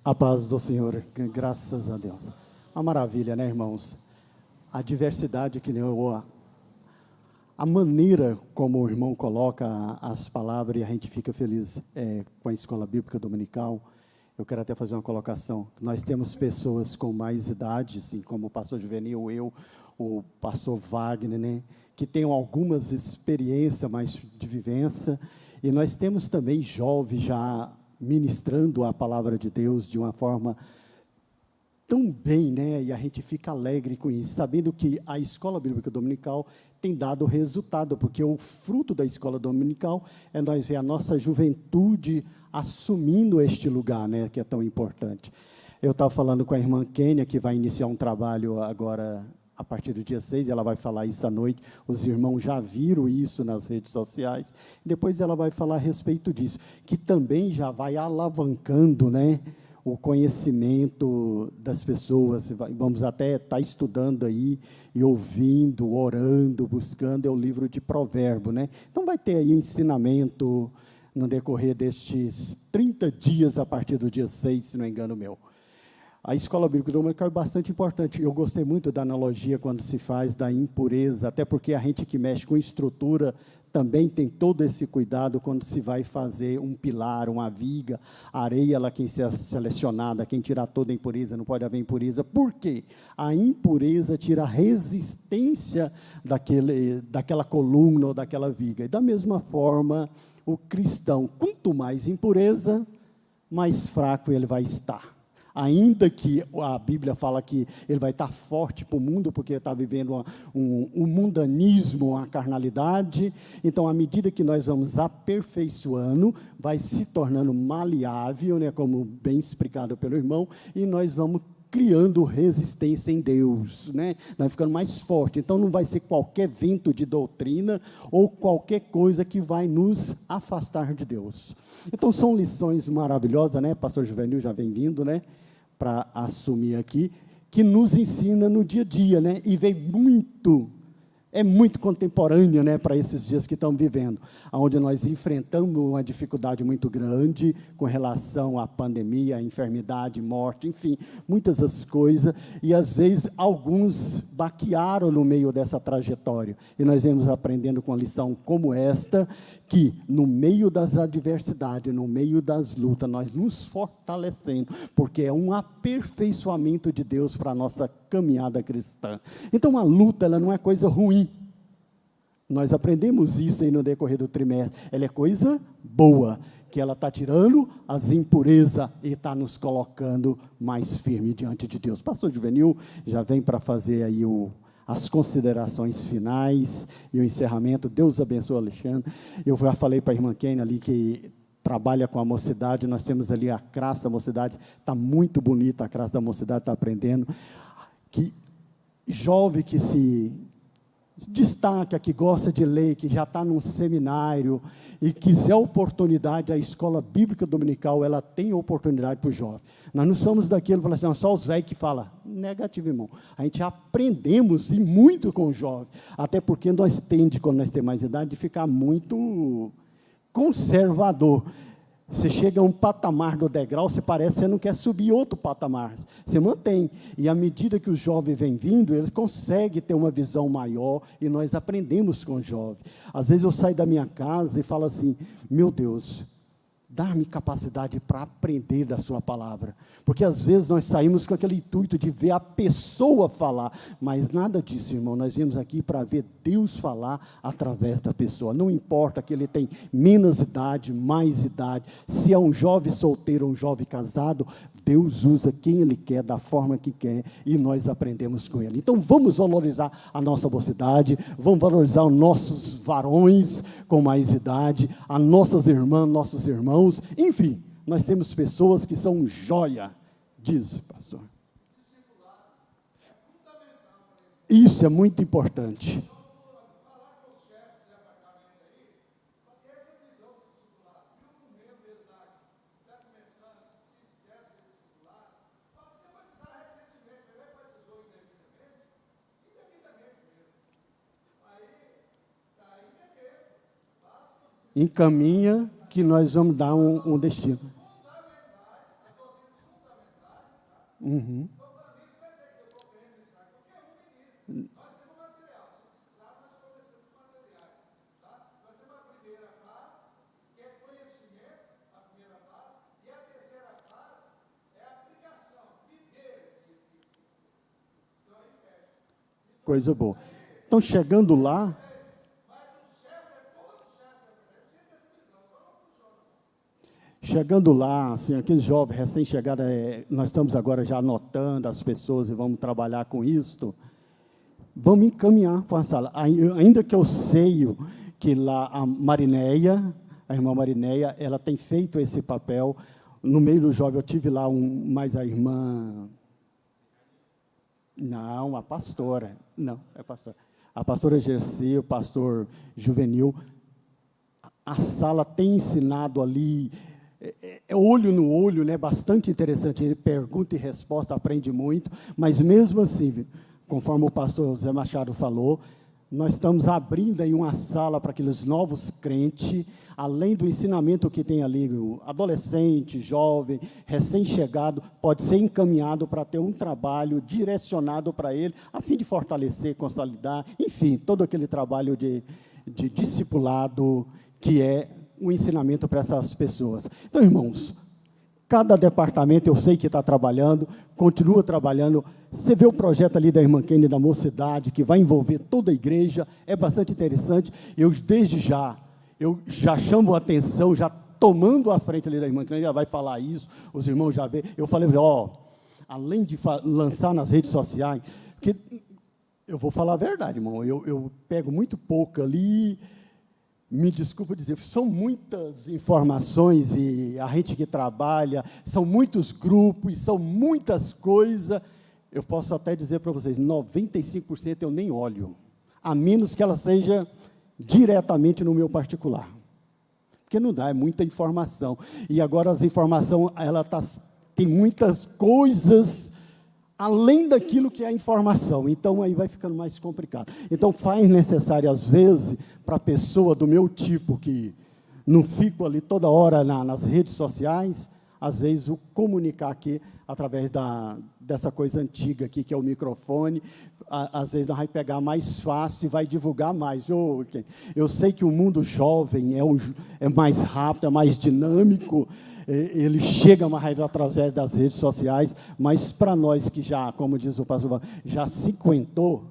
A paz do Senhor, graças a Deus. Uma maravilha, né, irmãos? A diversidade que a maneira como o irmão coloca as palavras, e a gente fica feliz com a Escola Bíblica Dominical. Eu quero até fazer uma colocação. Nós temos pessoas com mais idade, assim, como o pastor Juvenil, eu, o pastor Wagner, né, que tenham algumas experiências mais de vivência, e nós temos também jovens já ministrando a palavra de Deus de uma forma tão bem, né? E a gente fica alegre com isso, sabendo que a Escola Bíblica Dominical tem dado resultado, porque o fruto da Escola Dominical é nós ver a nossa juventude assumindo este lugar, né? Que é tão importante. Eu estava falando com a irmã Kênia, que vai iniciar um trabalho agora, a partir do dia 6, ela vai falar isso à noite, os irmãos já viram isso nas redes sociais, depois ela vai falar a respeito disso, que também já vai alavancando, né, o conhecimento das pessoas, vamos até estar estudando aí, e ouvindo, orando, buscando, é o livro de Provérbio, né? Então vai ter aí ensinamento no decorrer destes 30 dias, a partir do dia 6, se não me engano meu. A Escola Bíblica Dominical é bastante importante. Eu gostei muito da analogia quando se faz da impureza, até porque a gente que mexe com estrutura também tem todo esse cuidado quando se vai fazer um pilar, uma viga, a areia, ela quem ser selecionada, quem tirar toda a impureza, não pode haver impureza. Por quê? A impureza tira a resistência daquela coluna ou daquela viga. E da mesma forma, o cristão, quanto mais impureza, mais fraco ele vai estar. Ainda que a Bíblia fala que ele vai estar forte para o mundo, porque está vivendo um mundanismo, uma carnalidade. Então, à medida que nós vamos aperfeiçoando, vai se tornando maleável, né, como bem explicado pelo irmão, e nós vamos criando resistência em Deus, né? Nós ficando mais forte. Então, não vai ser qualquer vento de doutrina ou qualquer coisa que vai nos afastar de Deus. Então, são lições maravilhosas, né? Pastor Juvenil já vem vindo, né, para assumir aqui, que nos ensina no dia a dia, né? E vem muito contemporânea, né, para esses dias que estamos vivendo, onde nós enfrentamos uma dificuldade muito grande com relação à pandemia, à enfermidade, morte, enfim, muitas das coisas, e às vezes alguns baquearam no meio dessa trajetória, e nós vamos aprendendo com uma lição como esta, que no meio das adversidades, no meio das lutas, nós nos fortalecendo, porque é um aperfeiçoamento de Deus para a nossa caminhada cristã. Então, a luta, ela não é coisa ruim. Nós aprendemos isso aí no decorrer do trimestre. Ela é coisa boa, que ela está tirando as impurezas e está nos colocando mais firme diante de Deus. Pastor Juvenil já vem para fazer aí as considerações finais e o encerramento. Deus abençoe, Alexandre. Eu já falei para a irmã Kênia ali que trabalha com a mocidade, nós temos ali a classe da mocidade, está muito bonita a classe da mocidade, está aprendendo, que jovem que se destaca, que gosta de ler, que já está num seminário e quiser oportunidade, a Escola Bíblica Dominical, ela tem oportunidade para o jovem. Nós não somos daquilo, fala assim, não, só os velhos que falam. Negativo, irmão. A gente aprendemos e muito com o jovem, até porque nós tendemos, quando nós temos mais idade, de ficar muito conservador. Você chega a um patamar do degrau, você parece que você não quer subir outro patamar. Você mantém. E à medida que o jovem vem vindo, ele consegue ter uma visão maior, e nós aprendemos com o jovem. Às vezes eu saio da minha casa e falo assim, meu Deus, dá-me capacidade para aprender da sua palavra. Porque às vezes nós saímos com aquele intuito de ver a pessoa falar, mas nada disso, irmão. Nós viemos aqui para ver Deus falar através da pessoa. Não importa que ele tem menos idade, mais idade, se é um jovem solteiro ou um jovem casado, Deus usa quem Ele quer, da forma que quer, e nós aprendemos com Ele. Então, vamos valorizar a nossa mocidade, vamos valorizar os nossos varões com mais idade, as nossas irmãs, nossos irmãos, enfim, nós temos pessoas que são joia, diz pastor. Isso é muito importante. Encaminha que nós vamos dar um destino. Uhum. Coisa boa. Então, chegando lá, assim, aqueles jovens recém-chegados, nós estamos agora já anotando as pessoas e vamos trabalhar com isso. Vamos encaminhar para a sala. Ainda que eu sei que lá a irmã Marinéia, ela tem feito esse papel. No meio do jovem, eu tive lá mais a irmã... Não, a pastora. Não, é a pastora. A pastora Gerci, o pastor Juvenil. A sala tem ensinado ali... olho no olho, né? Bastante interessante. Ele pergunta e resposta, aprende muito, mas mesmo assim, conforme o pastor Zé Machado falou, nós estamos abrindo aí uma sala para aqueles novos crentes, além do ensinamento que tem ali, o adolescente, jovem, recém-chegado, pode ser encaminhado para ter um trabalho direcionado para ele, a fim de fortalecer, consolidar, enfim, todo aquele trabalho de discipulado que é o ensinamento para essas pessoas. Então, irmãos, cada departamento eu sei que está trabalhando, continua trabalhando. Você vê o projeto ali da irmã Kenny da Mocidade, que vai envolver toda a igreja, é bastante interessante. Desde já, eu já chamo a atenção, já tomando a frente ali da irmã Kenny, já vai falar isso, os irmãos já vê. Eu falei, além de lançar nas redes sociais, porque eu vou falar a verdade, irmão, eu pego muito pouco ali. Me desculpa dizer, são muitas informações e a gente que trabalha, são muitos grupos, são muitas coisas. Eu posso até dizer para vocês, 95% eu nem olho, a menos que ela seja diretamente no meu particular. Porque não dá, é muita informação. E agora as informações, tem muitas coisas além daquilo que é a informação. Então, aí vai ficando mais complicado. Então, faz necessário, às vezes, para a pessoa do meu tipo, que não fico ali toda hora nas redes sociais, às vezes, o comunicar aqui, através dessa coisa antiga aqui, que é o microfone, às vezes, nós vamos pegar mais fácil e vai divulgar mais. Eu sei que o mundo jovem é mais rápido, é mais dinâmico, ele chega mais rápido através das redes sociais, mas para nós que já, como diz o pastor, já cinquentou,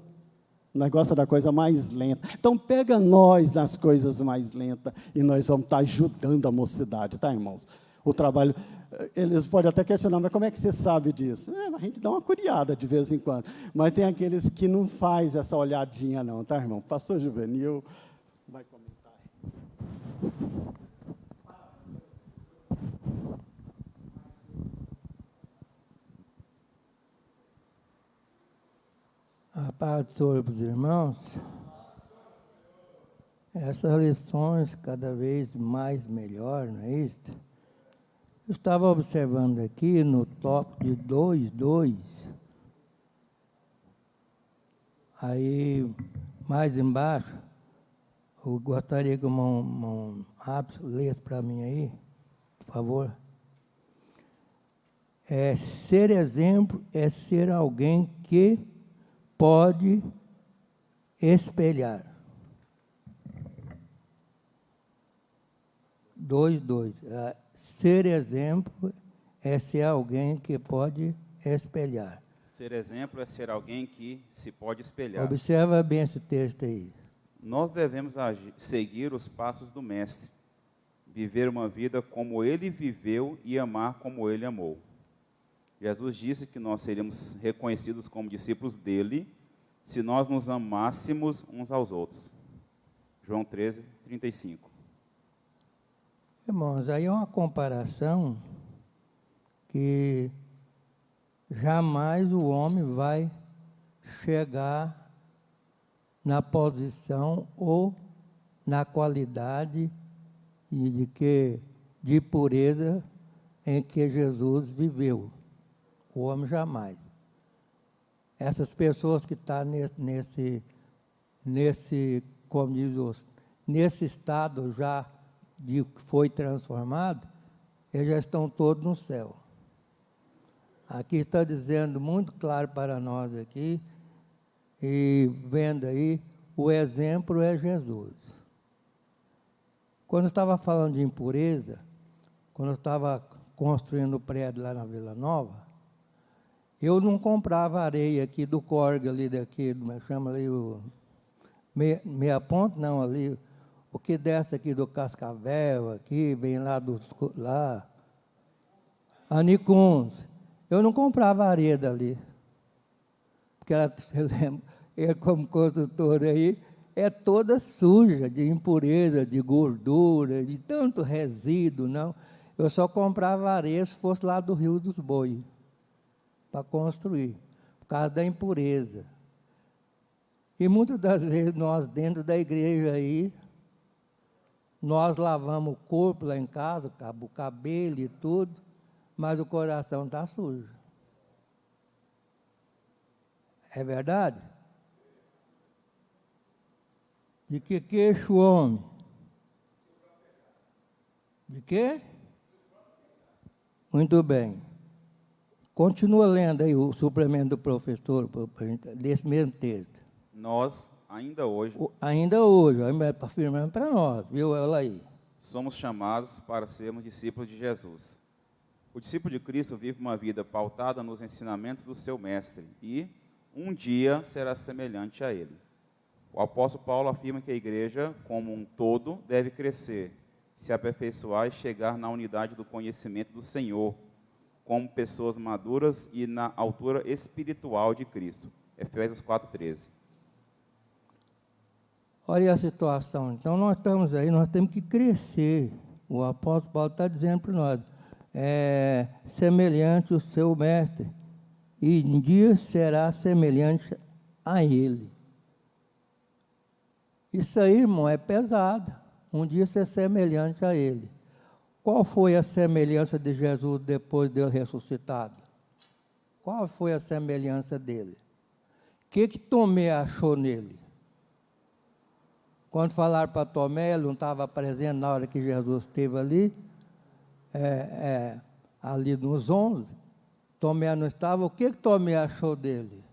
o negócio é da coisa mais lenta. Então, pega nós nas coisas mais lentas e nós vamos estar ajudando a mocidade, tá, irmãos? O trabalho, eles podem até questionar, mas como é que você sabe disso? A gente dá uma curiada de vez em quando, mas tem aqueles que não faz essa olhadinha não, tá, irmão? Pastor Juvenil vai comentar. A paz do Senhor para os irmãos. Essas lições cada vez mais melhor, não é isso? Eu estava observando aqui no tópico de 2.2, aí mais embaixo, eu gostaria que o irmão Abs lesse para mim aí, por favor. Ser exemplo é ser alguém que pode espelhar. 2.2. Ser exemplo é ser alguém que pode espelhar. Ser exemplo é ser alguém que se pode espelhar. Observa bem esse texto aí. Nós devemos seguir os passos do Mestre, viver uma vida como ele viveu e amar como ele amou. Jesus disse que nós seríamos reconhecidos como discípulos dele se nós nos amássemos uns aos outros. João 13:35. Irmãos, aí é uma comparação que jamais o homem vai chegar na posição ou na qualidade de pureza em que Jesus viveu. O homem jamais. Essas pessoas que estão como diz, nesse estado já de que foi transformado, eles já estão todos no céu. Aqui está dizendo muito claro para nós aqui, e vendo aí, o exemplo é Jesus. Quando eu estava falando de impureza, quando eu estava construindo o prédio lá na Vila Nova, Eu não comprava areia aqui do Corga, ali daqui, como é que chama ali, o meia ponta, não, ali, o que desce aqui do Cascavel, aqui, vem lá lá, Anicuns. Eu não comprava areia dali, porque ela, eu lembro, eu como construtor aí, é toda suja, de impureza, de gordura, de tanto resíduo, não. Eu só comprava areia se fosse lá do Rio dos Bois, para construir, por causa da impureza. E muitas das vezes nós, dentro da igreja aí, nós lavamos o corpo lá em casa, o cabelo e tudo, mas o coração está sujo. É verdade? De que queixo homem? De quê? Muito bem. Continua lendo aí o suplemento do professor, desse mesmo texto. Nós, ainda hoje, Ainda hoje, afirmando para nós, viu ela aí. somos chamados para sermos discípulos de Jesus. O discípulo de Cristo vive uma vida pautada nos ensinamentos do seu mestre e, um dia, será semelhante a ele. O apóstolo Paulo afirma que a igreja, como um todo, deve crescer, se aperfeiçoar e chegar na unidade do conhecimento do Senhor, como pessoas maduras e na altura espiritual de Cristo. Efésios 4:13. Olha a situação. Então, nós estamos aí, nós temos que crescer. O apóstolo Paulo está dizendo para nós, semelhante ao seu mestre, e um dia será semelhante a ele. Isso aí, irmão, é pesado. Um dia ser semelhante a ele. Qual foi a semelhança de Jesus depois dele ressuscitado? Qual foi a semelhança dele? O que Tomé achou nele? Quando falaram para Tomé, ele não estava presente na hora que Jesus esteve ali, ali nos 11, Tomé não estava, o que Tomé achou dele?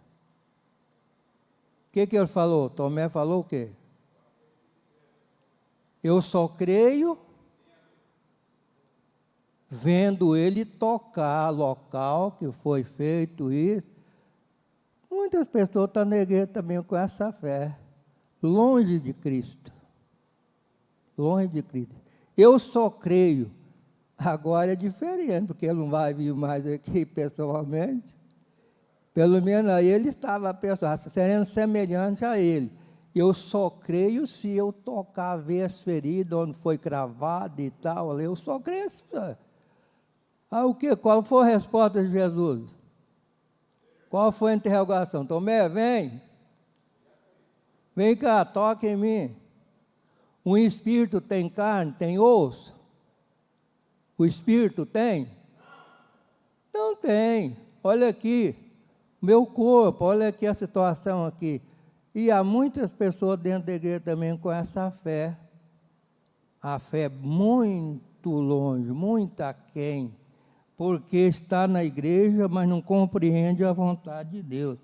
O que ele falou? Tomé falou o quê? Eu só creio vendo ele tocar local que foi feito isso. Muitas pessoas estão na igreja também com essa fé, longe de Cristo. Longe de Cristo. Eu só creio. Agora é diferente, porque ele não vai vir mais aqui pessoalmente. Pelo menos aí ele estava sendo semelhante a ele. Eu só creio se eu tocar, ver as feridas, onde foi cravado e tal. Eu só creio. O quê? Qual foi a resposta de Jesus? Qual foi a interrogação? Tomé, vem. Vem cá, toca em mim. Um espírito tem carne, tem osso? O espírito tem? Não tem. Olha aqui, meu corpo, olha aqui a situação aqui. E há muitas pessoas dentro da igreja também com essa fé. A fé muito longe, muito aquém, porque está na igreja, mas não compreende a vontade de Deus.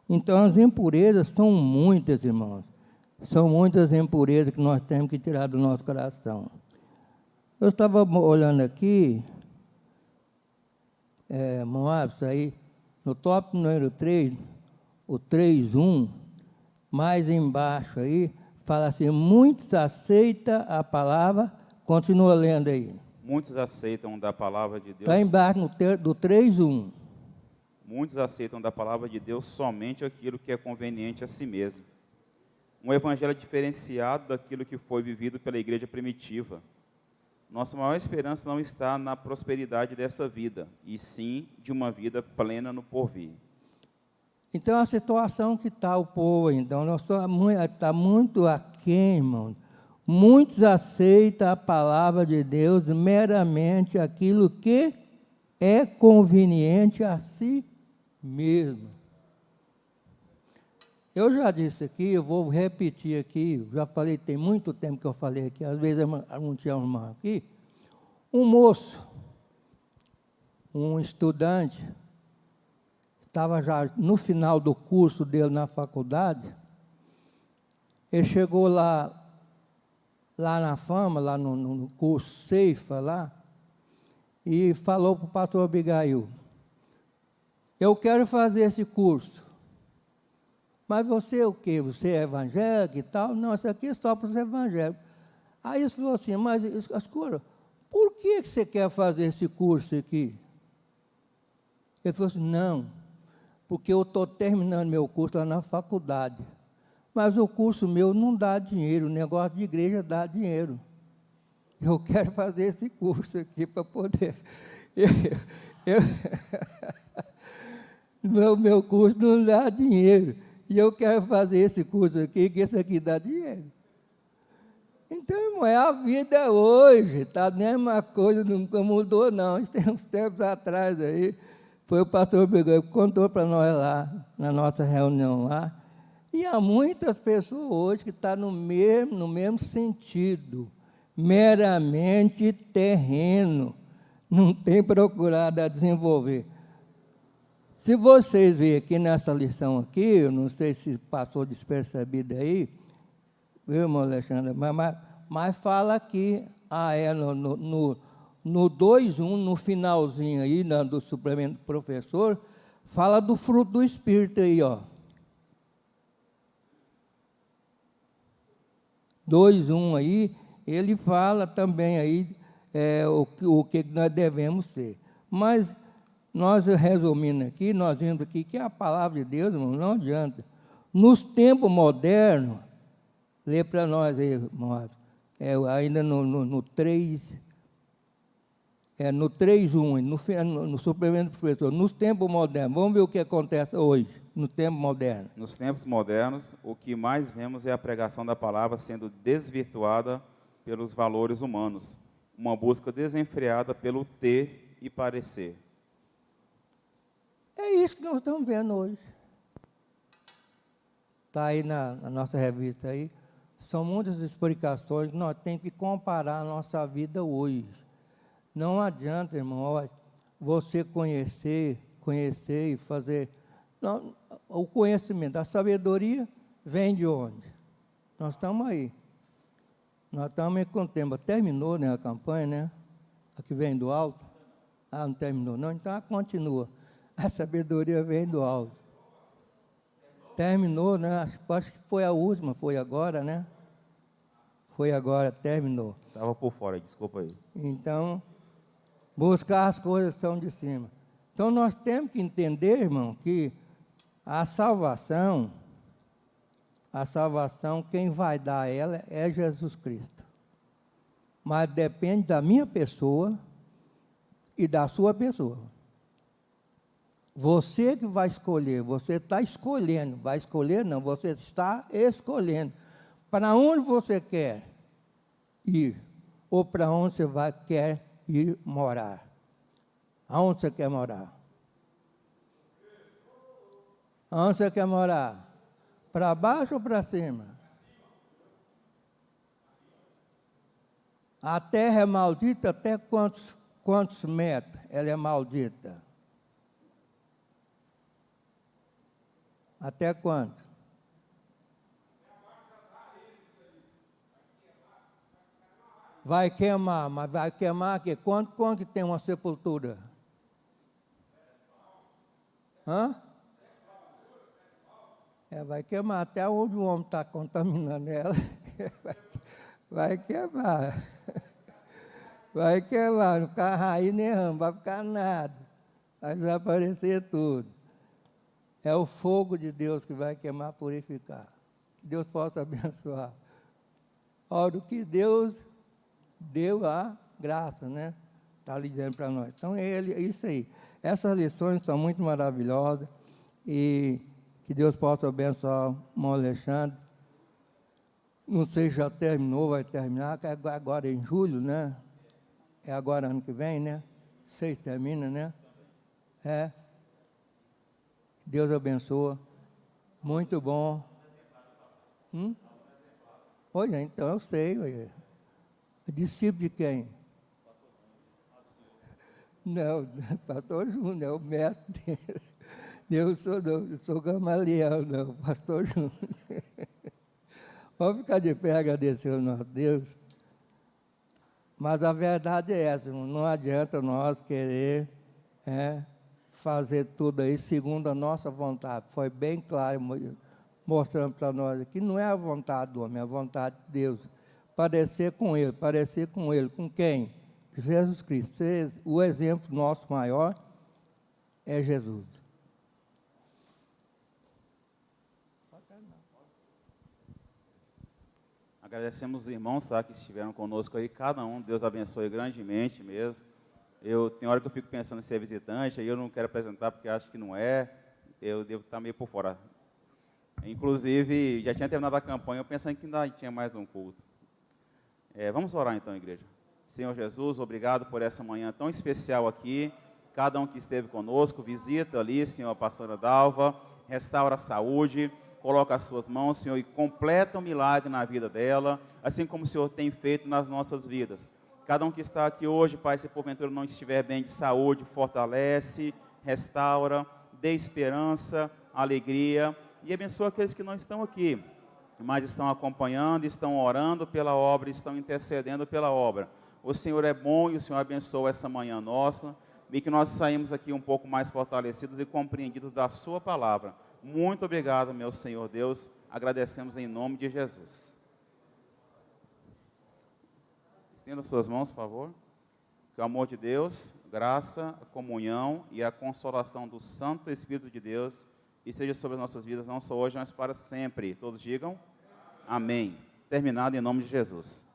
Então, as impurezas são muitas, irmãos. São muitas impurezas que nós temos que tirar do nosso coração. Eu estava olhando aqui, Moab, isso aí, no tópico número 3, o 3:1, mais embaixo aí, fala assim, muitos aceitam a palavra, continua lendo aí. Muitos aceitam da palavra de Deus. Está embaixo do 3:1. Muitos aceitam da palavra de Deus somente aquilo que é conveniente a si mesmo. Um evangelho diferenciado daquilo que foi vivido pela igreja primitiva. Nossa maior esperança não está na prosperidade dessa vida, e sim de uma vida plena no porvir. Então, a situação que está o povo, então, está muito aquém, irmão. Muitos aceitam a palavra de Deus meramente aquilo que é conveniente a si mesmo. Eu já disse aqui, eu vou repetir aqui, já falei, tem muito tempo que eu falei aqui, às vezes eu não tinha irmão aqui. Um moço, um estudante, estava já no final do curso dele na faculdade, ele chegou lá na Fama, lá no curso Ceifa, lá, e falou para o pastor Abigail, eu quero fazer esse curso. Mas você é o quê? Você é evangélico e tal? Não, isso aqui é só para os evangélicos. Aí ele falou assim, mas escura, por que você quer fazer esse curso aqui? Ele falou assim, não, porque eu estou terminando meu curso lá na faculdade. Mas o curso meu não dá dinheiro, o negócio de igreja dá dinheiro. Eu quero fazer esse curso aqui para poder... meu curso não dá dinheiro. E eu quero fazer esse curso aqui, que esse aqui dá dinheiro. Então, irmão, é a vida hoje, tá? A mesma coisa, nunca mudou, não. Isso tem uns tempos atrás aí, foi o pastor Begão que contou para nós lá, na nossa reunião lá. E há muitas pessoas hoje que estão no mesmo sentido, meramente terreno, não tem procurado a desenvolver. Se vocês verem aqui nessa lição aqui, eu não sei se passou despercebido aí, viu, irmão Alexandre, mas fala aqui, no 2:1, no finalzinho aí, do suplemento do professor, fala do fruto do Espírito aí, ó. 2:1 aí, ele fala também aí o que nós devemos ser. Mas nós, resumindo aqui, nós vimos aqui que a palavra de Deus, irmão, não adianta. Nos tempos modernos, lê para nós aí, irmão, ainda no 3, no 3:1, no suplemento do professor, nos tempos modernos, vamos ver o que acontece hoje, no tempo moderno. Nos tempos modernos, o que mais vemos é a pregação da palavra sendo desvirtuada pelos valores humanos, uma busca desenfreada pelo ter e parecer. É isso que nós estamos vendo hoje. Está aí na nossa revista aí. São muitas explicações que nós temos que comparar a nossa vida hoje. Não adianta, irmão, olha, você conhecer e fazer... Não, o conhecimento, a sabedoria vem de onde? Nós estamos aí. Nós estamos aí com o tempo. Terminou, né, a campanha, né? A que vem do alto. Ah, não terminou, não? Então, ela continua. A sabedoria vem do alto. Terminou, né? Acho que foi a última, foi agora, né? Foi agora, terminou. Estava por fora, desculpa aí. Então, buscar as coisas que são de cima. Então, nós temos que entender, irmão, que a salvação, quem vai dar ela é Jesus Cristo. Mas depende da minha pessoa e da sua pessoa. Você que vai escolher, você está escolhendo, vai escolher não, você está escolhendo para onde você quer ir, ou para onde você quer ir morar. Aonde você quer morar? Aonde você quer morar? Para baixo ou para cima? A terra é maldita até quantos metros ela é maldita? Até quanto? Vai queimar, mas vai queimar aqui. Quanto que tem uma sepultura? Hã? Vai queimar até onde o homem está contaminando ela. Vai queimar. Vai queimar, não ficar raiz nem ramo, vai ficar nada. Vai desaparecer tudo. É o fogo de Deus que vai queimar, purificar. Que Deus possa abençoar. Ora, o que Deus deu a graça, né? Está ali dizendo para nós. Então, é isso aí. Essas lições são muito maravilhosas e que Deus possa abençoar o irmão Alexandre. Não sei se já terminou, vai terminar, que é agora em julho, né? É agora ano que vem, né? 6 termina, né? É. Deus abençoa. Muito bom. Pois é, então eu sei. Ué. Discípulo de quem? Não, pastor Júnior, é o mestre dele. Eu sou Gamaliel, não, pastor Júnior. Vamos ficar de pé agradecer ao nosso Deus. Mas a verdade é essa, não adianta nós querer fazer tudo aí segundo a nossa vontade. Foi bem claro, mostrando para nós que não é a vontade do homem, é a vontade de Deus. Parecer com Ele, com quem? Jesus Cristo. O exemplo nosso maior é Jesus. Agradecemos os irmãos, tá, que estiveram conosco aí, cada um, Deus abençoe grandemente mesmo. Tem hora que eu fico pensando em ser visitante, aí eu não quero apresentar porque acho que não é, eu devo estar meio por fora. Inclusive, já tinha terminado a campanha, eu pensando que ainda tinha mais um culto. Vamos orar então, igreja. Senhor Jesus, obrigado por essa manhã tão especial aqui, cada um que esteve conosco, visita ali, Senhor, a pastora Dalva, restaura a saúde, coloca as suas mãos, Senhor, e completa um milagre na vida dela, assim como o Senhor tem feito nas nossas vidas. Cada um que está aqui hoje, Pai, se porventura não estiver bem de saúde, fortalece, restaura, dê esperança, alegria, e abençoa aqueles que não estão aqui, mas estão acompanhando, estão orando pela obra, estão intercedendo pela obra. O Senhor é bom e o Senhor abençoa essa manhã nossa, e que nós saímos aqui um pouco mais fortalecidos e compreendidos da sua palavra. Muito obrigado, meu Senhor Deus, agradecemos em nome de Jesus. Estenda suas mãos, por favor. Que o amor de Deus, graça, a comunhão e a consolação do Santo Espírito de Deus esteja sobre as nossas vidas, não só hoje, mas para sempre. Todos digam amém. Terminado em nome de Jesus.